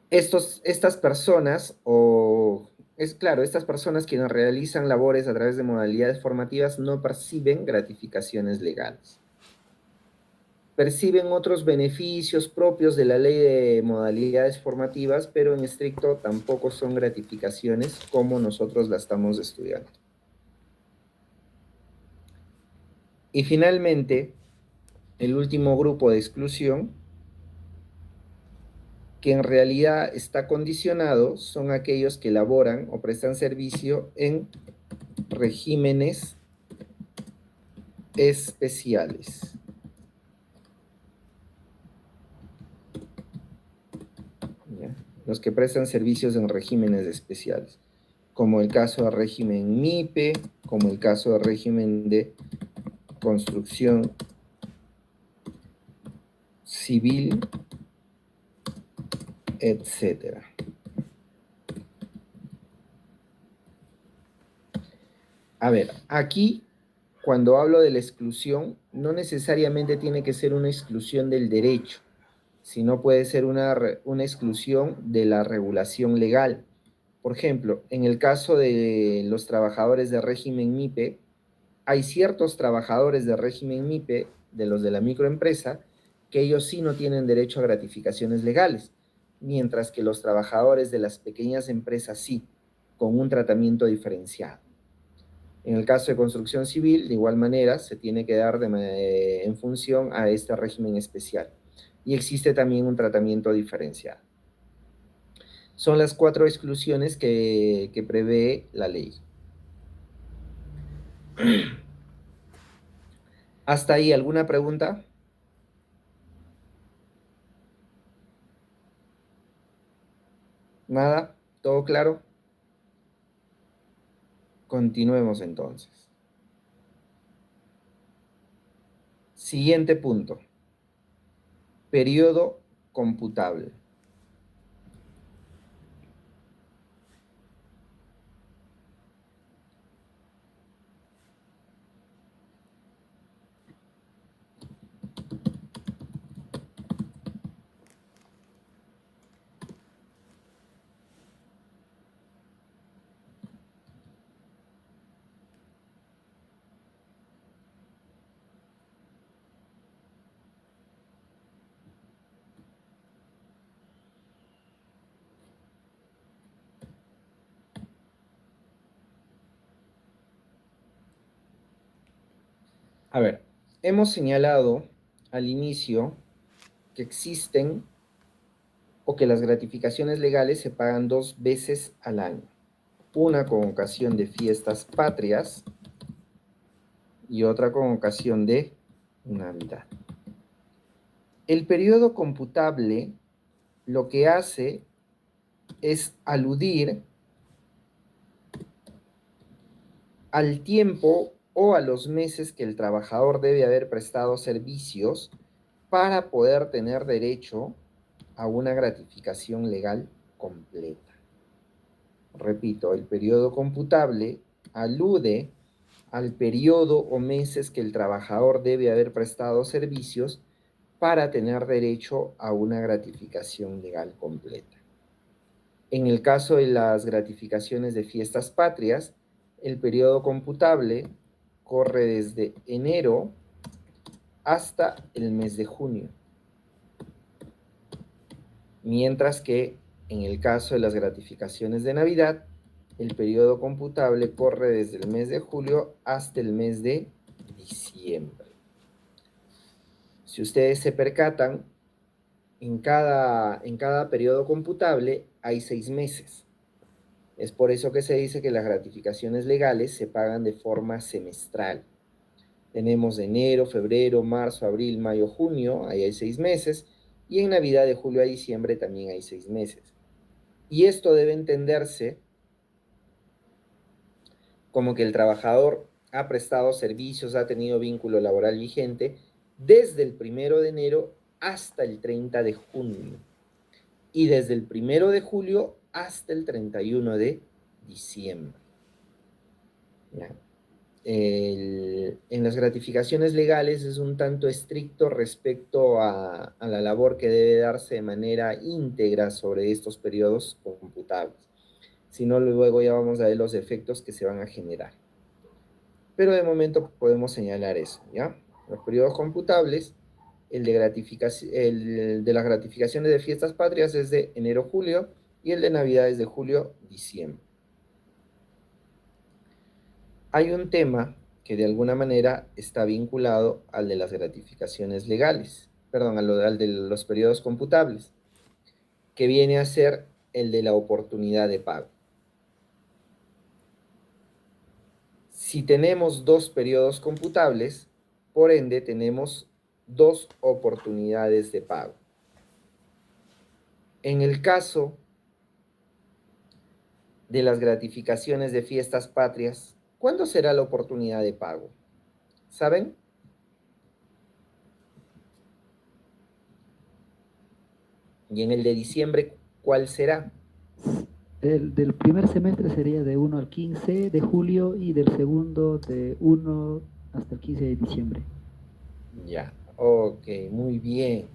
Estas personas, estas personas quienes realizan labores a través de modalidades formativas no perciben gratificaciones legales. Perciben otros beneficios propios de la ley de modalidades formativas, pero en estricto tampoco son gratificaciones como nosotros la estamos estudiando. Y finalmente, el último grupo de exclusión, que en realidad está condicionado, son aquellos que laboran o prestan servicio en regímenes especiales. ¿Ya? Los que prestan servicios en regímenes especiales, como el caso del régimen MIPE, como el caso del régimen de construcción civil, etcétera. A ver, aquí cuando hablo de la exclusión, no necesariamente tiene que ser una exclusión del derecho, sino puede ser una exclusión de la regulación legal. Por ejemplo, en el caso de los trabajadores de régimen MIPE, hay ciertos trabajadores de régimen MIPE, de los de la microempresa, que ellos sí no tienen derecho a gratificaciones legales, mientras que los trabajadores de las pequeñas empresas sí, con un tratamiento diferenciado. En el caso de construcción civil, de igual manera, se tiene que dar en función a este régimen especial. Y existe también un tratamiento diferenciado. Son las 4 exclusiones que prevé la ley. ¿Hasta ahí alguna pregunta? ¿Nada? ¿Todo claro? Continuemos entonces. Siguiente punto. Periodo computable. A ver, hemos señalado al inicio que existen o que las gratificaciones legales se pagan 2 veces al año. Una con ocasión de fiestas patrias y otra con ocasión de Navidad. El periodo computable lo que hace es aludir al tiempo o a los meses que el trabajador debe haber prestado servicios para poder tener derecho a una gratificación legal completa. Repito, el periodo computable alude al periodo o meses que el trabajador debe haber prestado servicios para tener derecho a una gratificación legal completa. En el caso de las gratificaciones de fiestas patrias, el periodo computable corre desde enero hasta el mes de junio. Mientras que en el caso de las gratificaciones de Navidad, el periodo computable corre desde el mes de julio hasta el mes de diciembre. Si ustedes se percatan, en cada periodo computable hay 6 meses. Es por eso que se dice que las gratificaciones legales se pagan de forma semestral. Tenemos de enero, febrero, marzo, abril, mayo, junio, ahí hay 6 meses, y en Navidad de julio a diciembre también hay 6 meses. Y esto debe entenderse como que el trabajador ha prestado servicios, ha tenido vínculo laboral vigente desde el 1 de enero hasta el 30 de junio y desde el 1 de julio hasta el 31 de diciembre. ¿Ya? En las gratificaciones legales es un tanto estricto respecto a la labor que debe darse de manera íntegra sobre estos periodos computables. Si no, luego ya vamos a ver los efectos que se van a generar. Pero de momento podemos señalar eso, ¿ya? Los periodos computables, el de las gratificaciones de fiestas patrias es de enero-julio y el de Navidad es de julio-diciembre. Hay un tema que de alguna manera está vinculado al de las gratificaciones legales, perdón, al de los periodos computables, que viene a ser el de la oportunidad de pago. Si tenemos 2 periodos computables, por ende tenemos 2 oportunidades de pago. En el caso de las gratificaciones de fiestas patrias, ¿cuándo será la oportunidad de pago? ¿Saben? Y en el de diciembre, ¿cuál será? Del primer semestre sería de 1 al 15 de julio y del segundo de 1 hasta el 15 de diciembre. Ya, ok, muy bien.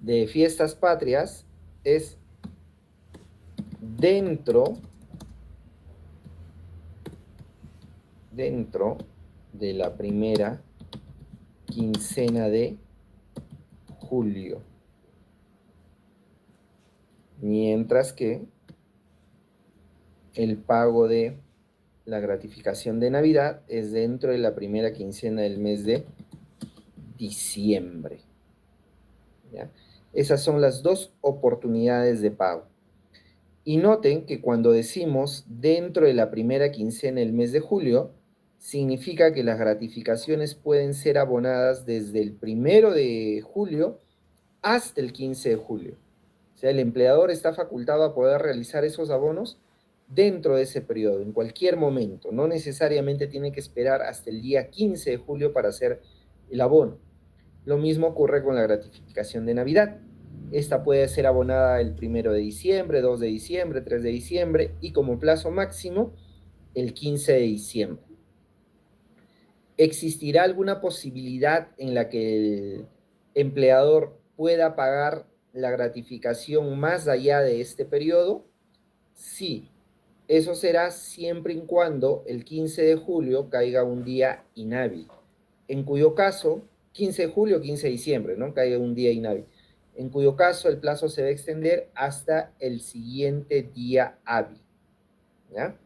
De fiestas patrias es dentro de la primera quincena de julio. Mientras que el pago de la gratificación de Navidad es dentro de la primera quincena del mes de diciembre. ¿Ya? Esas son las 2 oportunidades de pago. Y noten que cuando decimos dentro de la primera quincena del mes de julio, significa que las gratificaciones pueden ser abonadas desde el 1 de julio hasta el 15 de julio. O sea, el empleador está facultado a poder realizar esos abonos dentro de ese periodo, en cualquier momento. No necesariamente tiene que esperar hasta el día 15 de julio para hacer el abono. Lo mismo ocurre con la gratificación de Navidad. Esta puede ser abonada el 1 de diciembre, 2 de diciembre, 3 de diciembre y como plazo máximo el 15 de diciembre. ¿Existirá alguna posibilidad en la que el empleador pueda pagar la gratificación más allá de este periodo? Sí, eso será siempre y cuando el 15 de julio caiga un día inhábil, en cuyo caso, 15 de julio, 15 de diciembre, ¿no? Caiga un día inhábil, en cuyo caso el plazo se va a extender hasta el siguiente día hábil, ¿ya?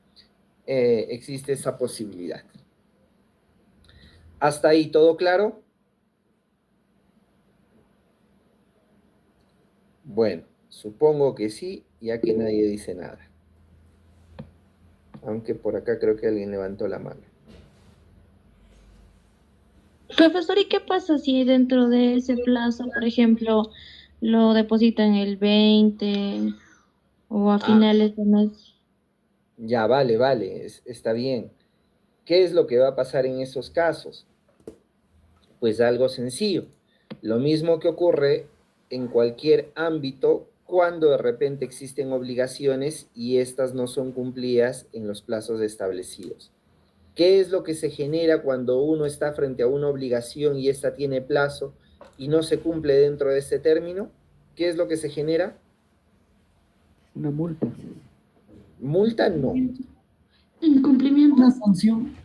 Existe esa posibilidad. ¿Hasta ahí todo claro? Bueno, supongo que sí, ya que nadie dice nada. Aunque por acá creo que alguien levantó la mano. Profesor, ¿y qué pasa si dentro de ese plazo, por ejemplo, lo depositan el 20 o a finales de mes? Ya, vale, está bien. ¿Qué es lo que va a pasar en esos casos? Pues algo sencillo. Lo mismo que ocurre en cualquier ámbito cuando de repente existen obligaciones y estas no son cumplidas en los plazos establecidos. ¿Qué es lo que se genera cuando uno está frente a una obligación y esta tiene plazo y no se cumple dentro de este término? ¿Qué es lo que se genera? Una multa. Multa no. Incumplimiento. Una sanción.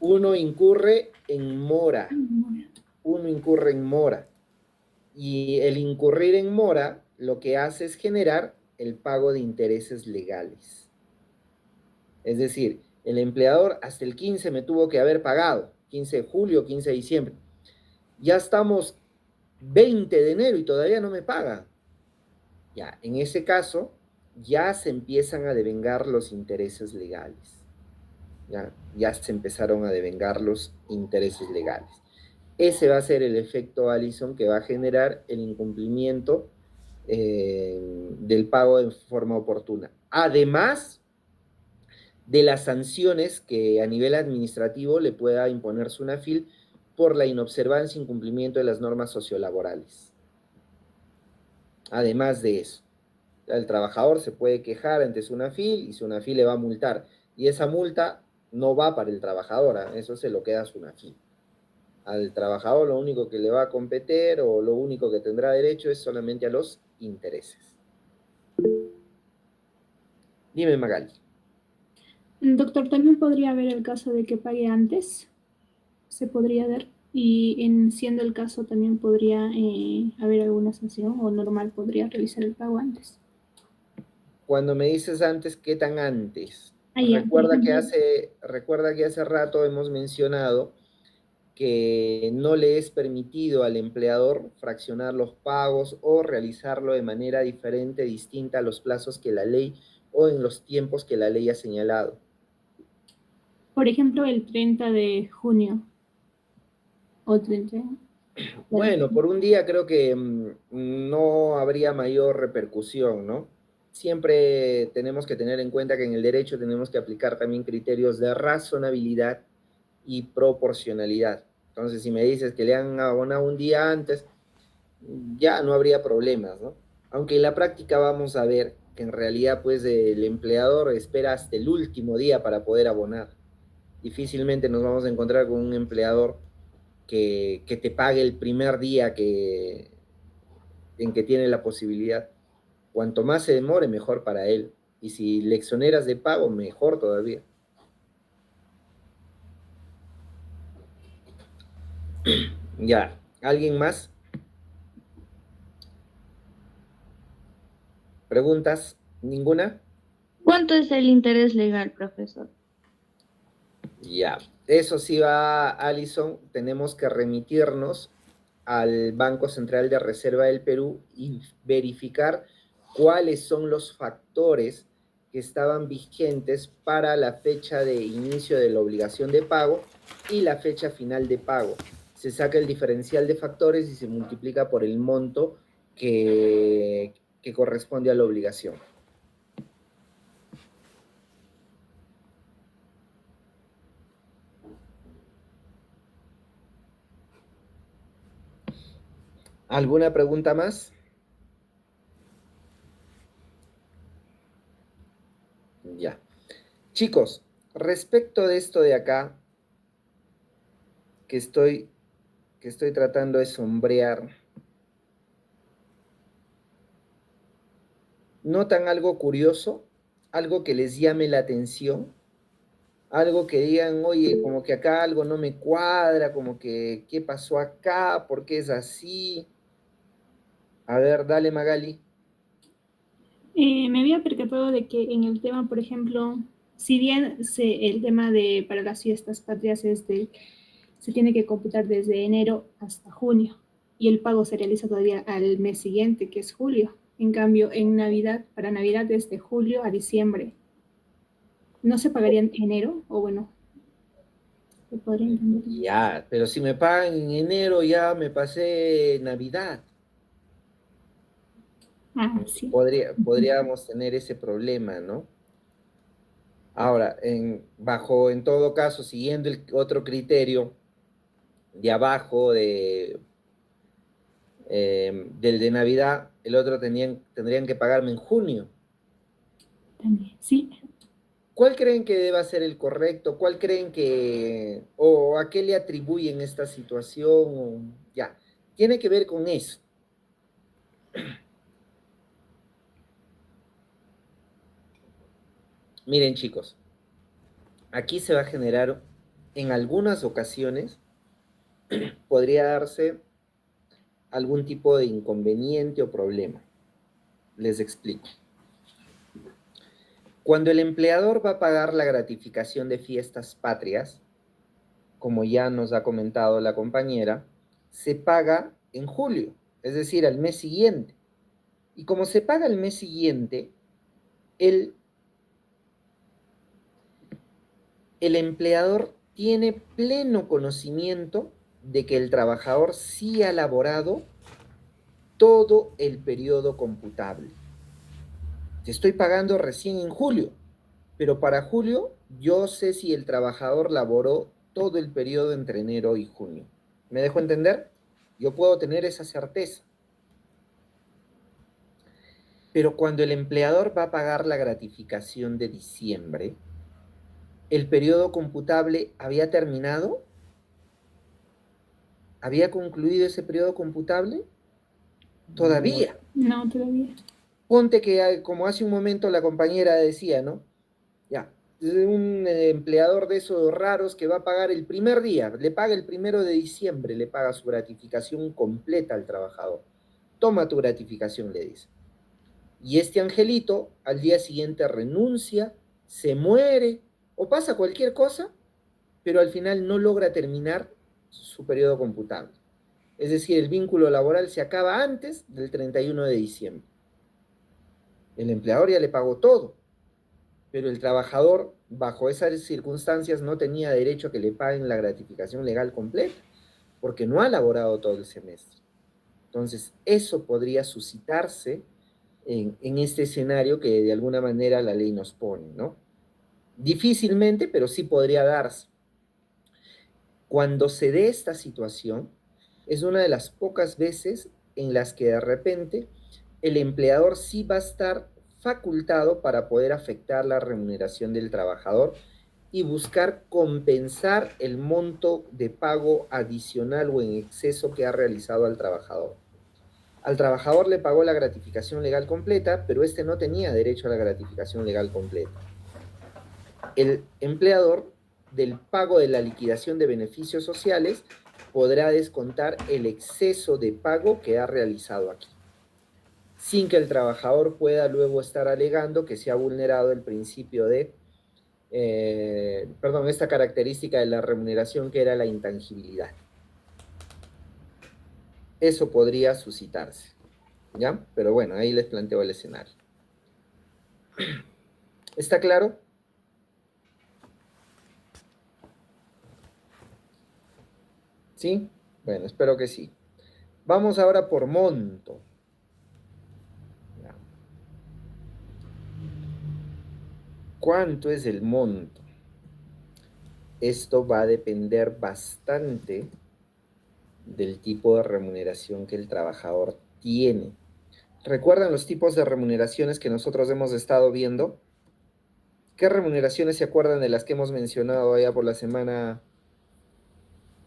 Uno incurre en mora. Uno incurre en mora. Y el incurrir en mora lo que hace es generar el pago de intereses legales. Es decir, el empleador hasta el 15 me tuvo que haber pagado, 15 de julio, 15 de diciembre. Ya estamos 20 de enero y todavía no me paga. Ya, en ese caso, ya se empiezan a devengar los intereses legales. Ya se empezaron a devengar los intereses legales. Ese va a ser el efecto Allison que va a generar el incumplimiento del pago en forma oportuna. Además de las sanciones que a nivel administrativo le pueda imponer SUNAFIL por la inobservancia e incumplimiento de las normas sociolaborales. Además de eso, el trabajador se puede quejar ante SUNAFIL y SUNAFIL le va a multar. Y esa multa no va para el trabajador, eso se lo queda SUNAFIL. Al trabajador lo único que le va a competir o lo único que tendrá derecho es solamente a los intereses. Dime, Magali. Doctor, también podría haber el caso de que pague antes, se podría dar, y siendo el caso también podría haber alguna sanción o normal podría realizar el pago antes. Cuando me dices antes, ¿qué tan antes? Ya, recuerda que hace rato hemos mencionado que no le es permitido al empleador fraccionar los pagos o realizarlo de manera diferente, distinta a los plazos que la ley o en los tiempos que la ley ha señalado. Por ejemplo, el 30 de junio o 30. Bueno, por un día creo que no habría mayor repercusión, ¿no? Siempre tenemos que tener en cuenta que en el derecho tenemos que aplicar también criterios de razonabilidad y proporcionalidad. Entonces, si me dices que le han abonado un día antes, ya no habría problemas, ¿no? Aunque en la práctica vamos a ver que en realidad, pues, el empleador espera hasta el último día para poder abonar. Difícilmente nos vamos a encontrar con un empleador que te pague el primer día en que tiene la posibilidad. Cuanto más se demore, mejor para él. Y si le exoneras de pago, mejor todavía. Ya, ¿alguien más? ¿Preguntas? ¿Ninguna? ¿Cuánto es el interés legal, profesor? Ya, eso sí va, Allison, tenemos que remitirnos al Banco Central de Reserva del Perú y verificar cuáles son los factores que estaban vigentes para la fecha de inicio de la obligación de pago y la fecha final de pago. Se saca el diferencial de factores y se multiplica por el monto que corresponde a la obligación. ¿Alguna pregunta más? Ya. Chicos, respecto de esto de acá, que estoy tratando de sombrear, ¿notan algo curioso? ¿Algo que les llame la atención? Algo que digan, oye, como que acá algo no me cuadra, como que, ¿qué pasó acá? ¿Por qué es así? A ver, dale, Magali. Me había percatado de que en el tema, por ejemplo, si bien el tema de para las fiestas patrias se tiene que computar desde enero hasta junio y el pago se realiza todavía al mes siguiente, que es julio. En cambio, en Navidad, para Navidad desde julio a diciembre, ¿no se pagaría en enero? O bueno, se podría entender. Ya, pero si me pagan en enero, ya me pasé Navidad. Sí. Podríamos tener ese problema, ¿no? Ahora, en todo caso, siguiendo el otro criterio de abajo, del de Navidad, el otro tendrían que pagarme en junio. También, sí. ¿Cuál creen que deba ser el correcto? ¿Cuál creen o a qué le atribuyen esta situación? Ya, tiene que ver con eso. Miren, chicos, aquí se va a generar, en algunas ocasiones, podría darse algún tipo de inconveniente o problema. Les explico. Cuando el empleador va a pagar la gratificación de fiestas patrias, como ya nos ha comentado la compañera, se paga en julio, es decir, al mes siguiente. Y como se paga el mes siguiente, el empleador tiene pleno conocimiento de que el trabajador sí ha laborado todo el periodo computable. Te estoy pagando recién en julio, pero para julio yo sé si el trabajador laboró todo el periodo entre enero y junio. ¿Me dejo entender? Yo puedo tener esa certeza. Pero cuando el empleador va a pagar la gratificación de diciembre, ¿el periodo computable había terminado? ¿Había concluido ese periodo computable? Todavía. No, todavía. Ponte que, como hace un momento la compañera decía, ¿no? Ya, un empleador de esos raros que va a pagar el primer día, le paga el 1 de diciembre, le paga su gratificación completa al trabajador. Toma tu gratificación, le dice. Y este angelito al día siguiente renuncia, se muere o pasa cualquier cosa, pero al final no logra terminar su periodo computable. Es decir, el vínculo laboral se acaba antes del 31 de diciembre. El empleador ya le pagó todo, pero el trabajador, bajo esas circunstancias, no tenía derecho a que le paguen la gratificación legal completa, porque no ha laborado todo el semestre. Entonces, eso podría suscitarse en este escenario que de alguna manera la ley nos pone, ¿no? Difícilmente, pero sí podría darse. Cuando se dé esta situación, es una de las pocas veces en las que de repente el empleador sí va a estar facultado para poder afectar la remuneración del trabajador y buscar compensar el monto de pago adicional o en exceso que ha realizado al trabajador. Al trabajador le pagó la gratificación legal completa, pero este no tenía derecho a la gratificación legal completa. El empleador, del pago de la liquidación de beneficios sociales, podrá descontar el exceso de pago que ha realizado aquí, sin que el trabajador pueda luego estar alegando que se ha vulnerado el principio de, esta característica de la remuneración que era la intangibilidad. Eso podría suscitarse, ¿ya? Pero bueno, ahí les planteo el escenario. ¿Está claro? ¿Sí? Bueno, espero que sí. Vamos ahora por monto. Ya. ¿Cuánto es el monto? Esto va a depender bastante del tipo de remuneración que el trabajador tiene. ¿Recuerdan los tipos de remuneraciones que nosotros hemos estado viendo? ¿Qué remuneraciones se acuerdan de las que hemos mencionado allá por la semana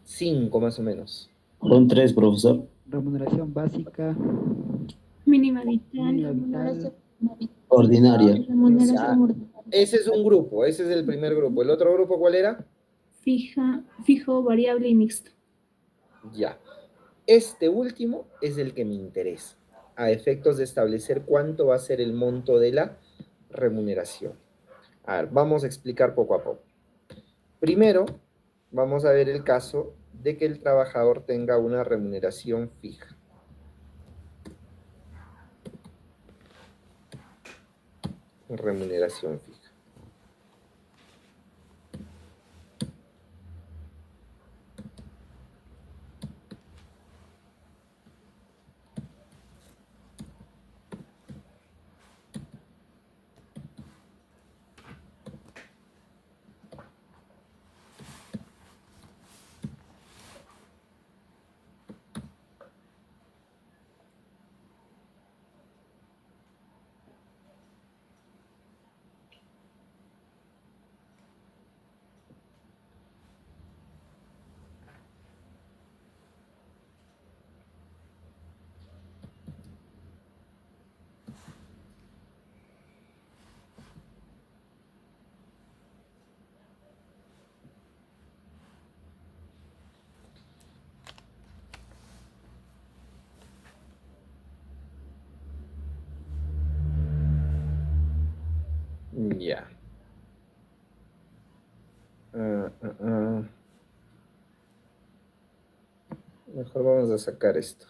5 más o menos? Son tres, profesor. Remuneración básica, Mínima vital. mínima Remuneración vital, Ordinaria. y remuneración Ya. ordinaria. Ese es un grupo, ese es el primer grupo. ¿El otro grupo cuál era? Fijo, variable y mixto. Ya. Este último es el que me interesa, a efectos de establecer cuánto va a ser el monto de la remuneración. A ver, vamos a explicar poco a poco. Primero, vamos a ver el caso de que el trabajador tenga una remuneración fija. Remuneración fija. Ya. Mejor vamos a sacar esto.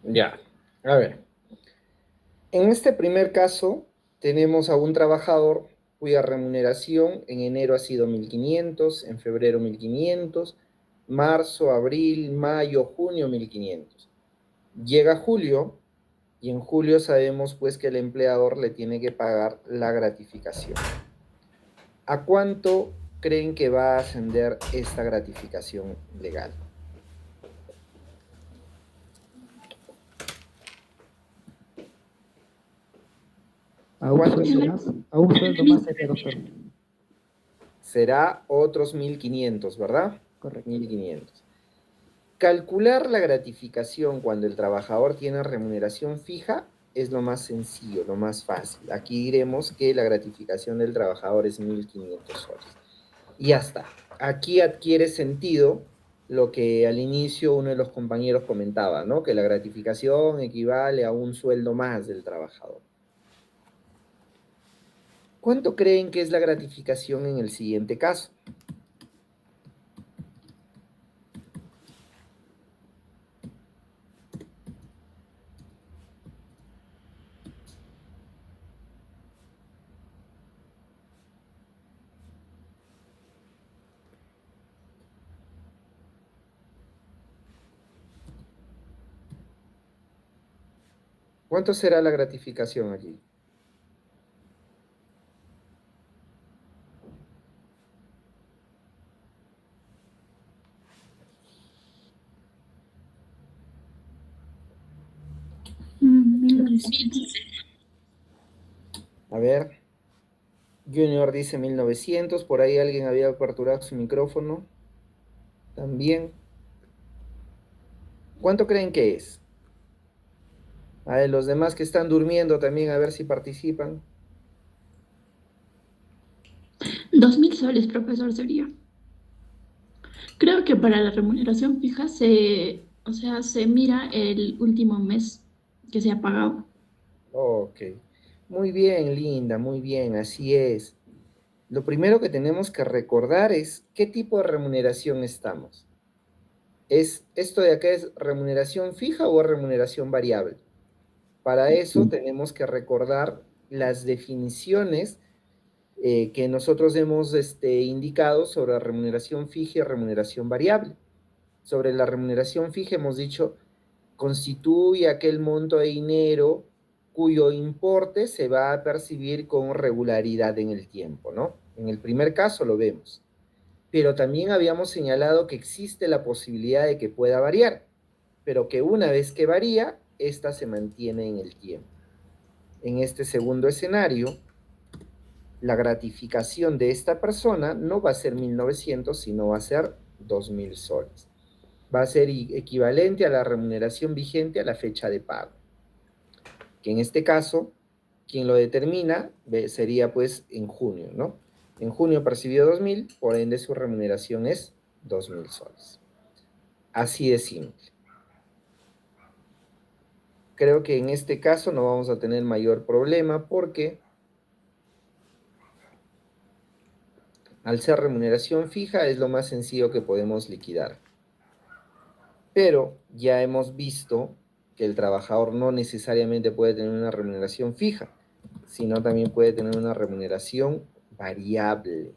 Ya. A ver. En este primer caso, tenemos a un trabajador cuya remuneración en enero ha sido 1.500, en febrero 1.500, marzo, abril, mayo, junio 1.500. Llega julio y en julio sabemos pues que el empleador le tiene que pagar la gratificación. ¿A cuánto creen que va a ascender esta gratificación legal? A un sueldo más sería, doctor. Será otros 1.500, ¿verdad? Correcto. 1.500. Calcular la gratificación cuando el trabajador tiene remuneración fija es lo más sencillo, lo más fácil. Aquí diremos que la gratificación del trabajador es 1.500 soles. Y ya está. Aquí adquiere sentido lo que al inicio uno de los compañeros comentaba, ¿no? Que la gratificación equivale a un sueldo más del trabajador. ¿Cuánto creen que es la gratificación en el siguiente caso? ¿Cuánto será la gratificación aquí? A ver, Junior dice 1.900, por ahí alguien había aperturado su micrófono. También. ¿Cuánto creen que es? A ver, los demás que están durmiendo también, a ver si participan. 2.000 soles, profesor, sería. Creo que para la remuneración fija se mira el último mes que se ha pagado. Ok. Muy bien, Linda, muy bien, así es. Lo primero que tenemos que recordar es qué tipo de remuneración estamos. ¿Esto de acá es remuneración fija o remuneración variable? Para eso tenemos que recordar las definiciones que nosotros hemos indicado sobre la remuneración fija y remuneración variable. Sobre la remuneración fija hemos dicho, constituye aquel monto de dinero cuyo importe se va a percibir con regularidad en el tiempo, ¿no? En el primer caso lo vemos. Pero también habíamos señalado que existe la posibilidad de que pueda variar, pero que una vez que varía, ésta se mantiene en el tiempo. En este segundo escenario, la gratificación de esta persona no va a ser 1.900, sino va a ser 2.000 soles. Va a ser equivalente a la remuneración vigente a la fecha de pago. Que en este caso, quien lo determina sería pues en junio, ¿no? En junio percibió 2.000, por ende su remuneración es 2.000 soles. Así de simple. Creo que en este caso no vamos a tener mayor problema porque al ser remuneración fija es lo más sencillo que podemos liquidar. Pero ya hemos visto que el trabajador no necesariamente puede tener una remuneración fija, sino también puede tener una remuneración variable.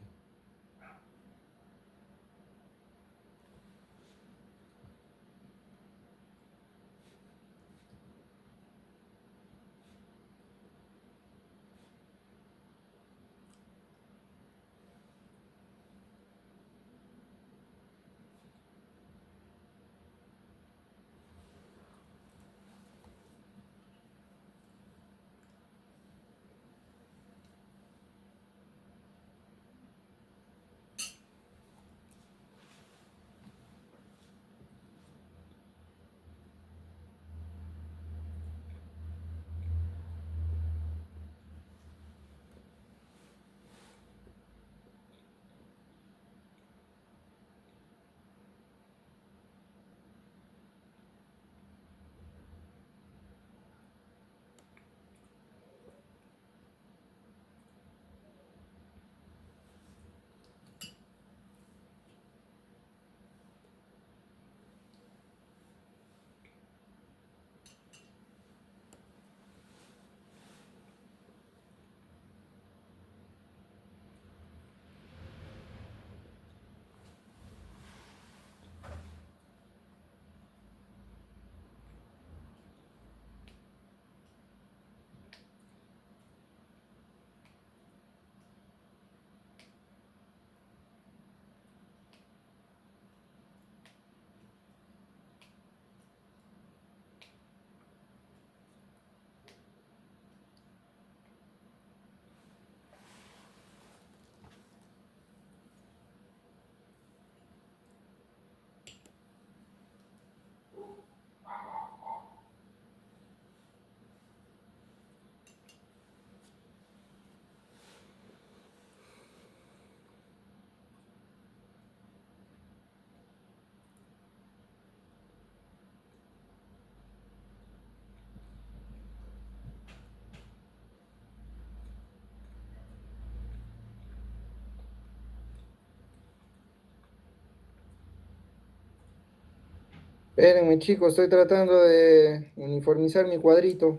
Espérenme, chicos, estoy tratando de uniformizar mi cuadrito.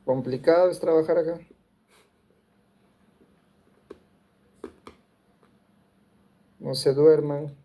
Complicado es trabajar acá. No se duerman.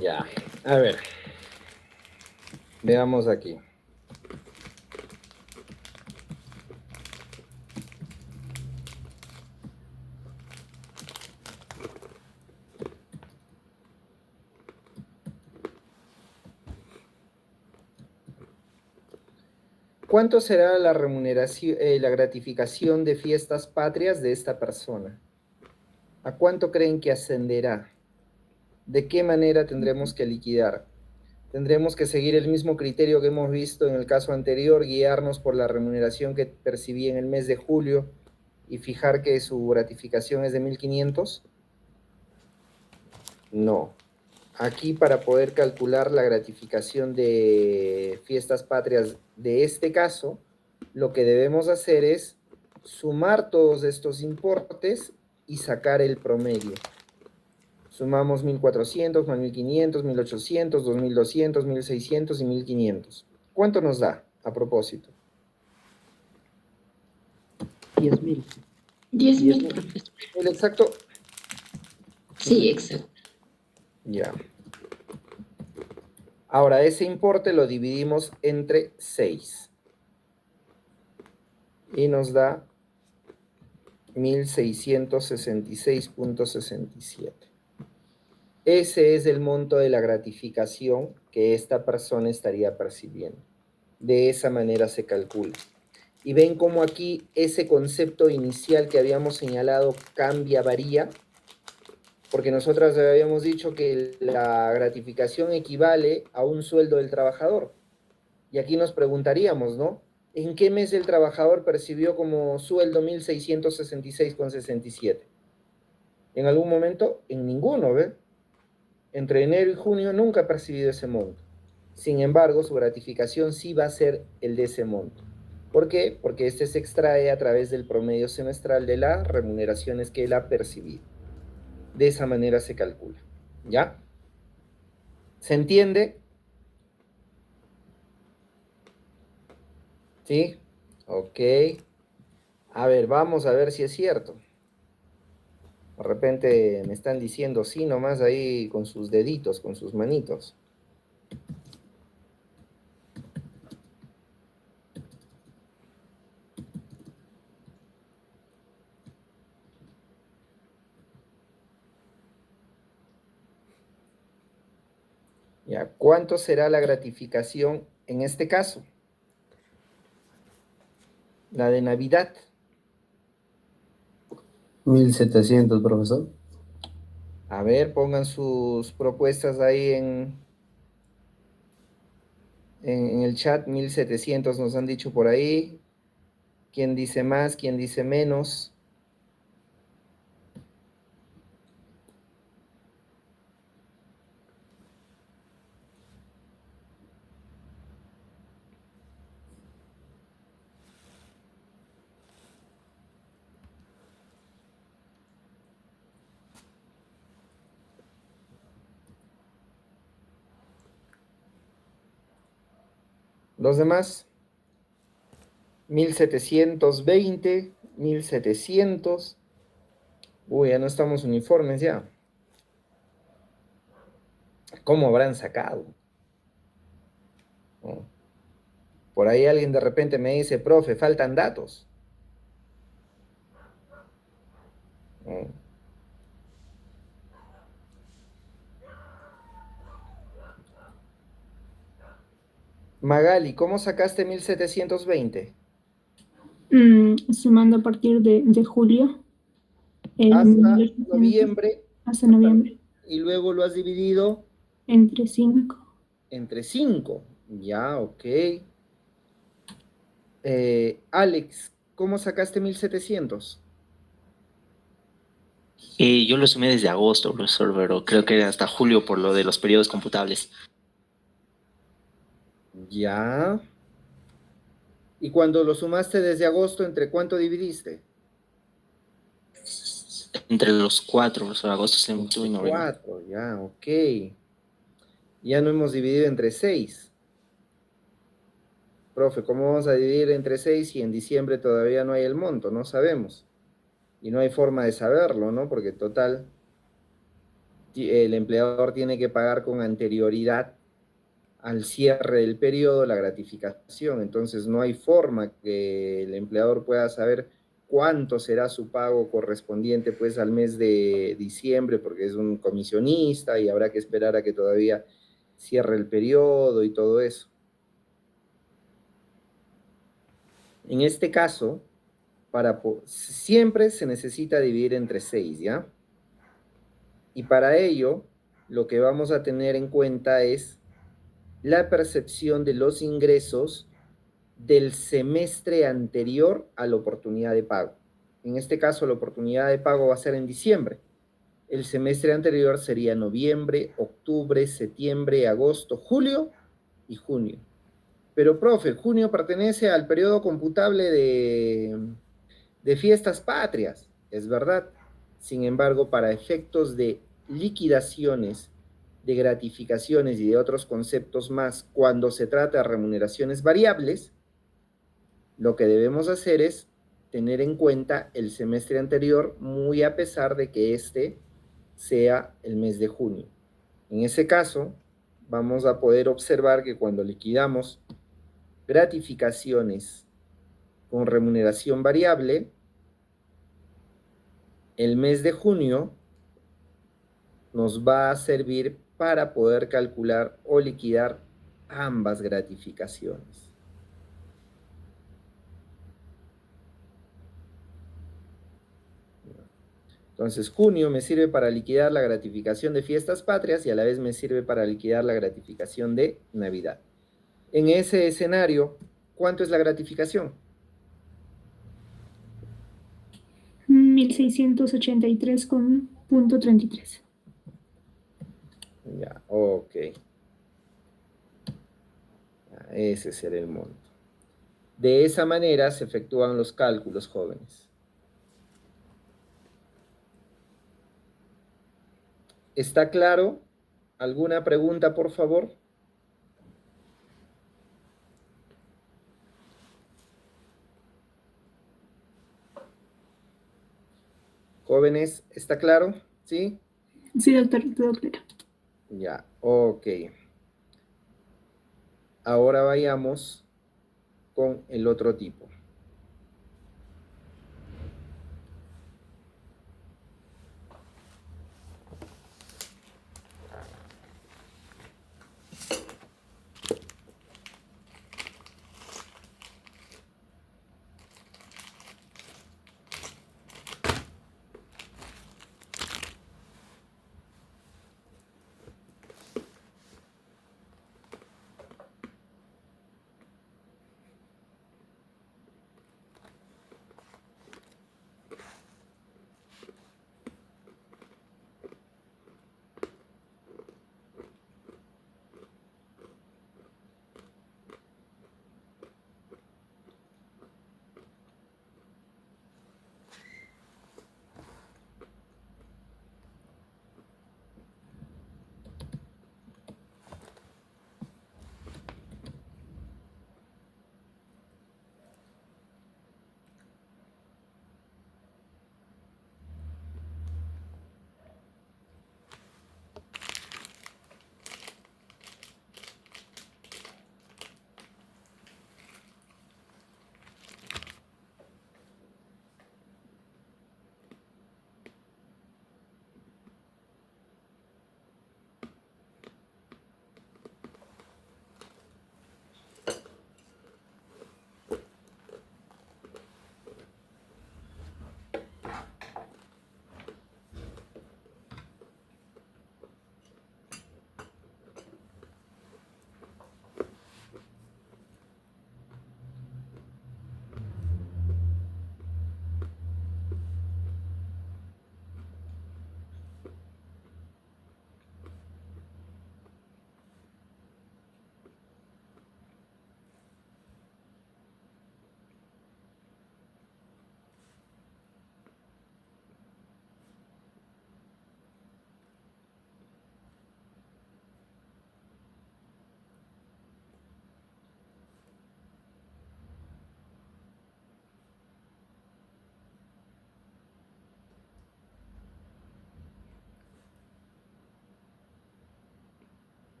Ya, a ver. Veamos aquí. ¿Cuánto será la remuneración, la gratificación de fiestas patrias de esta persona? ¿A cuánto creen que ascenderá? ¿De qué manera tendremos que liquidar? Tendremos que seguir el mismo criterio que hemos visto en el caso anterior, guiarnos por la remuneración que percibí en el mes de julio y fijar que su gratificación es de 1.500. No. Aquí, para poder calcular la gratificación de fiestas patrias de este caso, lo que debemos hacer es sumar todos estos importes y sacar el promedio. Sumamos 1.400 más 1.500, 1.800, 2.200, 1.600 y 1.500. ¿Cuánto nos da a propósito? 10.000. 10.000, profesor. ¿El exacto? Sí, exacto. Ya. Ahora, ese importe lo dividimos entre 6. Y nos da 1.666.67. Ese es el monto de la gratificación que esta persona estaría percibiendo. De esa manera se calcula. Y ven cómo aquí ese concepto inicial que habíamos señalado cambia, varía, porque nosotros habíamos dicho que la gratificación equivale a un sueldo del trabajador. Y aquí nos preguntaríamos, ¿no? ¿En qué mes el trabajador percibió como sueldo 1.666,67? ¿En algún momento? En ninguno, ¿ve? Entre enero y junio nunca ha percibido ese monto. Sin embargo, su gratificación sí va a ser el de ese monto. ¿Por qué? Porque este se extrae a través del promedio semestral de las remuneraciones que él ha percibido. De esa manera se calcula. ¿Ya? ¿Se entiende? ¿Sí? Ok. A ver, vamos a ver si es cierto. De repente me están diciendo sí nomás ahí con sus deditos, con sus manitos. Ya, ¿cuánto será la gratificación en este caso? La de Navidad. 1.700, profesor. A ver, pongan sus propuestas ahí en el chat. 1.700 nos han dicho por ahí. ¿Quién dice más? ¿Quién dice menos? Los demás, 1.720, 1.700. Uy, ya no estamos uniformes ya. ¿Cómo habrán sacado? ¿No? Por ahí alguien de repente me dice, profe, faltan datos. Mm. Magali, ¿cómo sacaste 1720? Sumando a partir de julio, Hasta 1800 noviembre, hasta noviembre, y luego lo has dividido entre 5. entre 5. Ya, ok. Alex, ¿cómo sacaste 1700? Yo lo sumé desde agosto, profesor, pero creo que hasta julio por lo de los periodos computables. Ya. ¿Y cuando lo sumaste desde agosto, entre cuánto dividiste? Entre los 4, profesor, agosto, septiembre, octubre y noviembre. 4, ya, ok. Ya no hemos dividido entre 6. Profe, ¿cómo vamos a dividir entre 6 si en diciembre todavía no hay el monto? No sabemos. Y no hay forma de saberlo, ¿no? Porque total, el empleador tiene que pagar con anterioridad al cierre del periodo la gratificación. Entonces no hay forma que el empleador pueda saber cuánto será su pago correspondiente pues al mes de diciembre, porque es un comisionista y habrá que esperar a que todavía cierre el periodo y todo eso. En este caso, siempre se necesita dividir entre 6, ¿ya? Y para ello, lo que vamos a tener en cuenta es la percepción de los ingresos del semestre anterior a la oportunidad de pago. En este caso, la oportunidad de pago va a ser en diciembre. El semestre anterior sería noviembre, octubre, septiembre, agosto, julio y junio. Pero, profe, junio pertenece al periodo computable de fiestas patrias, es verdad. Sin embargo, para efectos de liquidaciones, de gratificaciones y de otros conceptos más, cuando se trata de remuneraciones variables, lo que debemos hacer es tener en cuenta el semestre anterior, muy a pesar de que este sea el mes de junio. En ese caso, vamos a poder observar que cuando liquidamos gratificaciones con remuneración variable, el mes de junio nos va a servir para poder calcular o liquidar ambas gratificaciones. Entonces, junio me sirve para liquidar la gratificación de fiestas patrias y a la vez me sirve para liquidar la gratificación de Navidad. En ese escenario, ¿cuánto es la gratificación? 1683,33. Ya, ok. Ese será el monto. De esa manera se efectúan los cálculos, jóvenes. ¿Está claro? ¿Alguna pregunta, por favor? Jóvenes, ¿está claro? ¿Sí? Sí, doctor, todo claro. Ya, ok. Ahora vayamos con el otro tipo.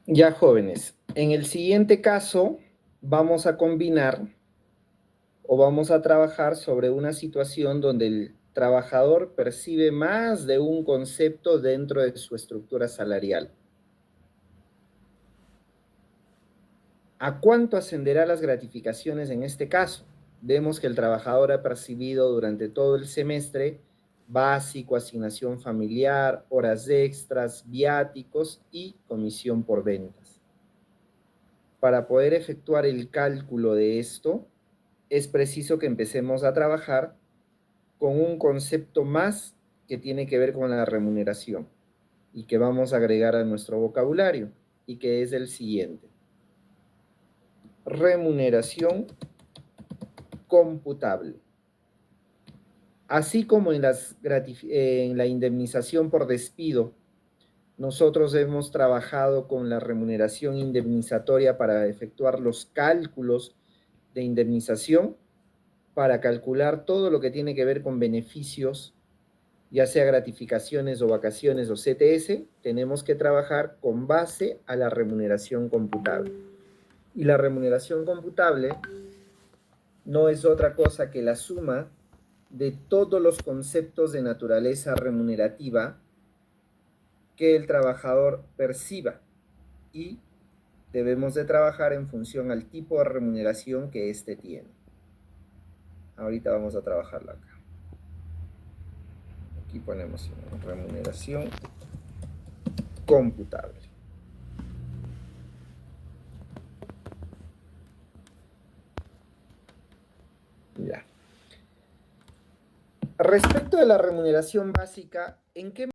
Ya, jóvenes, en el siguiente caso vamos a combinar o vamos a trabajar sobre una situación donde el trabajador percibe más de un concepto dentro de su estructura salarial. ¿A cuánto ascenderán las gratificaciones en este caso? Vemos que el trabajador ha percibido durante todo el semestre básico, asignación familiar, horas extras, viáticos y comisión por ventas. Para poder efectuar el cálculo de esto, es preciso que empecemos a trabajar con un concepto más que tiene que ver con la remuneración y que vamos a agregar a nuestro vocabulario y que es el siguiente. Remuneración computable. Así como en la indemnización por despido, nosotros hemos trabajado con la remuneración indemnizatoria para efectuar los cálculos de indemnización, para calcular todo lo que tiene que ver con beneficios, ya sea gratificaciones o vacaciones o CTS, tenemos que trabajar con base a la remuneración computable. Y la remuneración computable no es otra cosa que la suma de todos los conceptos de naturaleza remunerativa que el trabajador perciba y debemos de trabajar en función al tipo de remuneración que éste tiene. Ahorita vamos a trabajarla acá. Aquí ponemos remuneración computable. Ya. Respecto de la remuneración básica, ¿en qué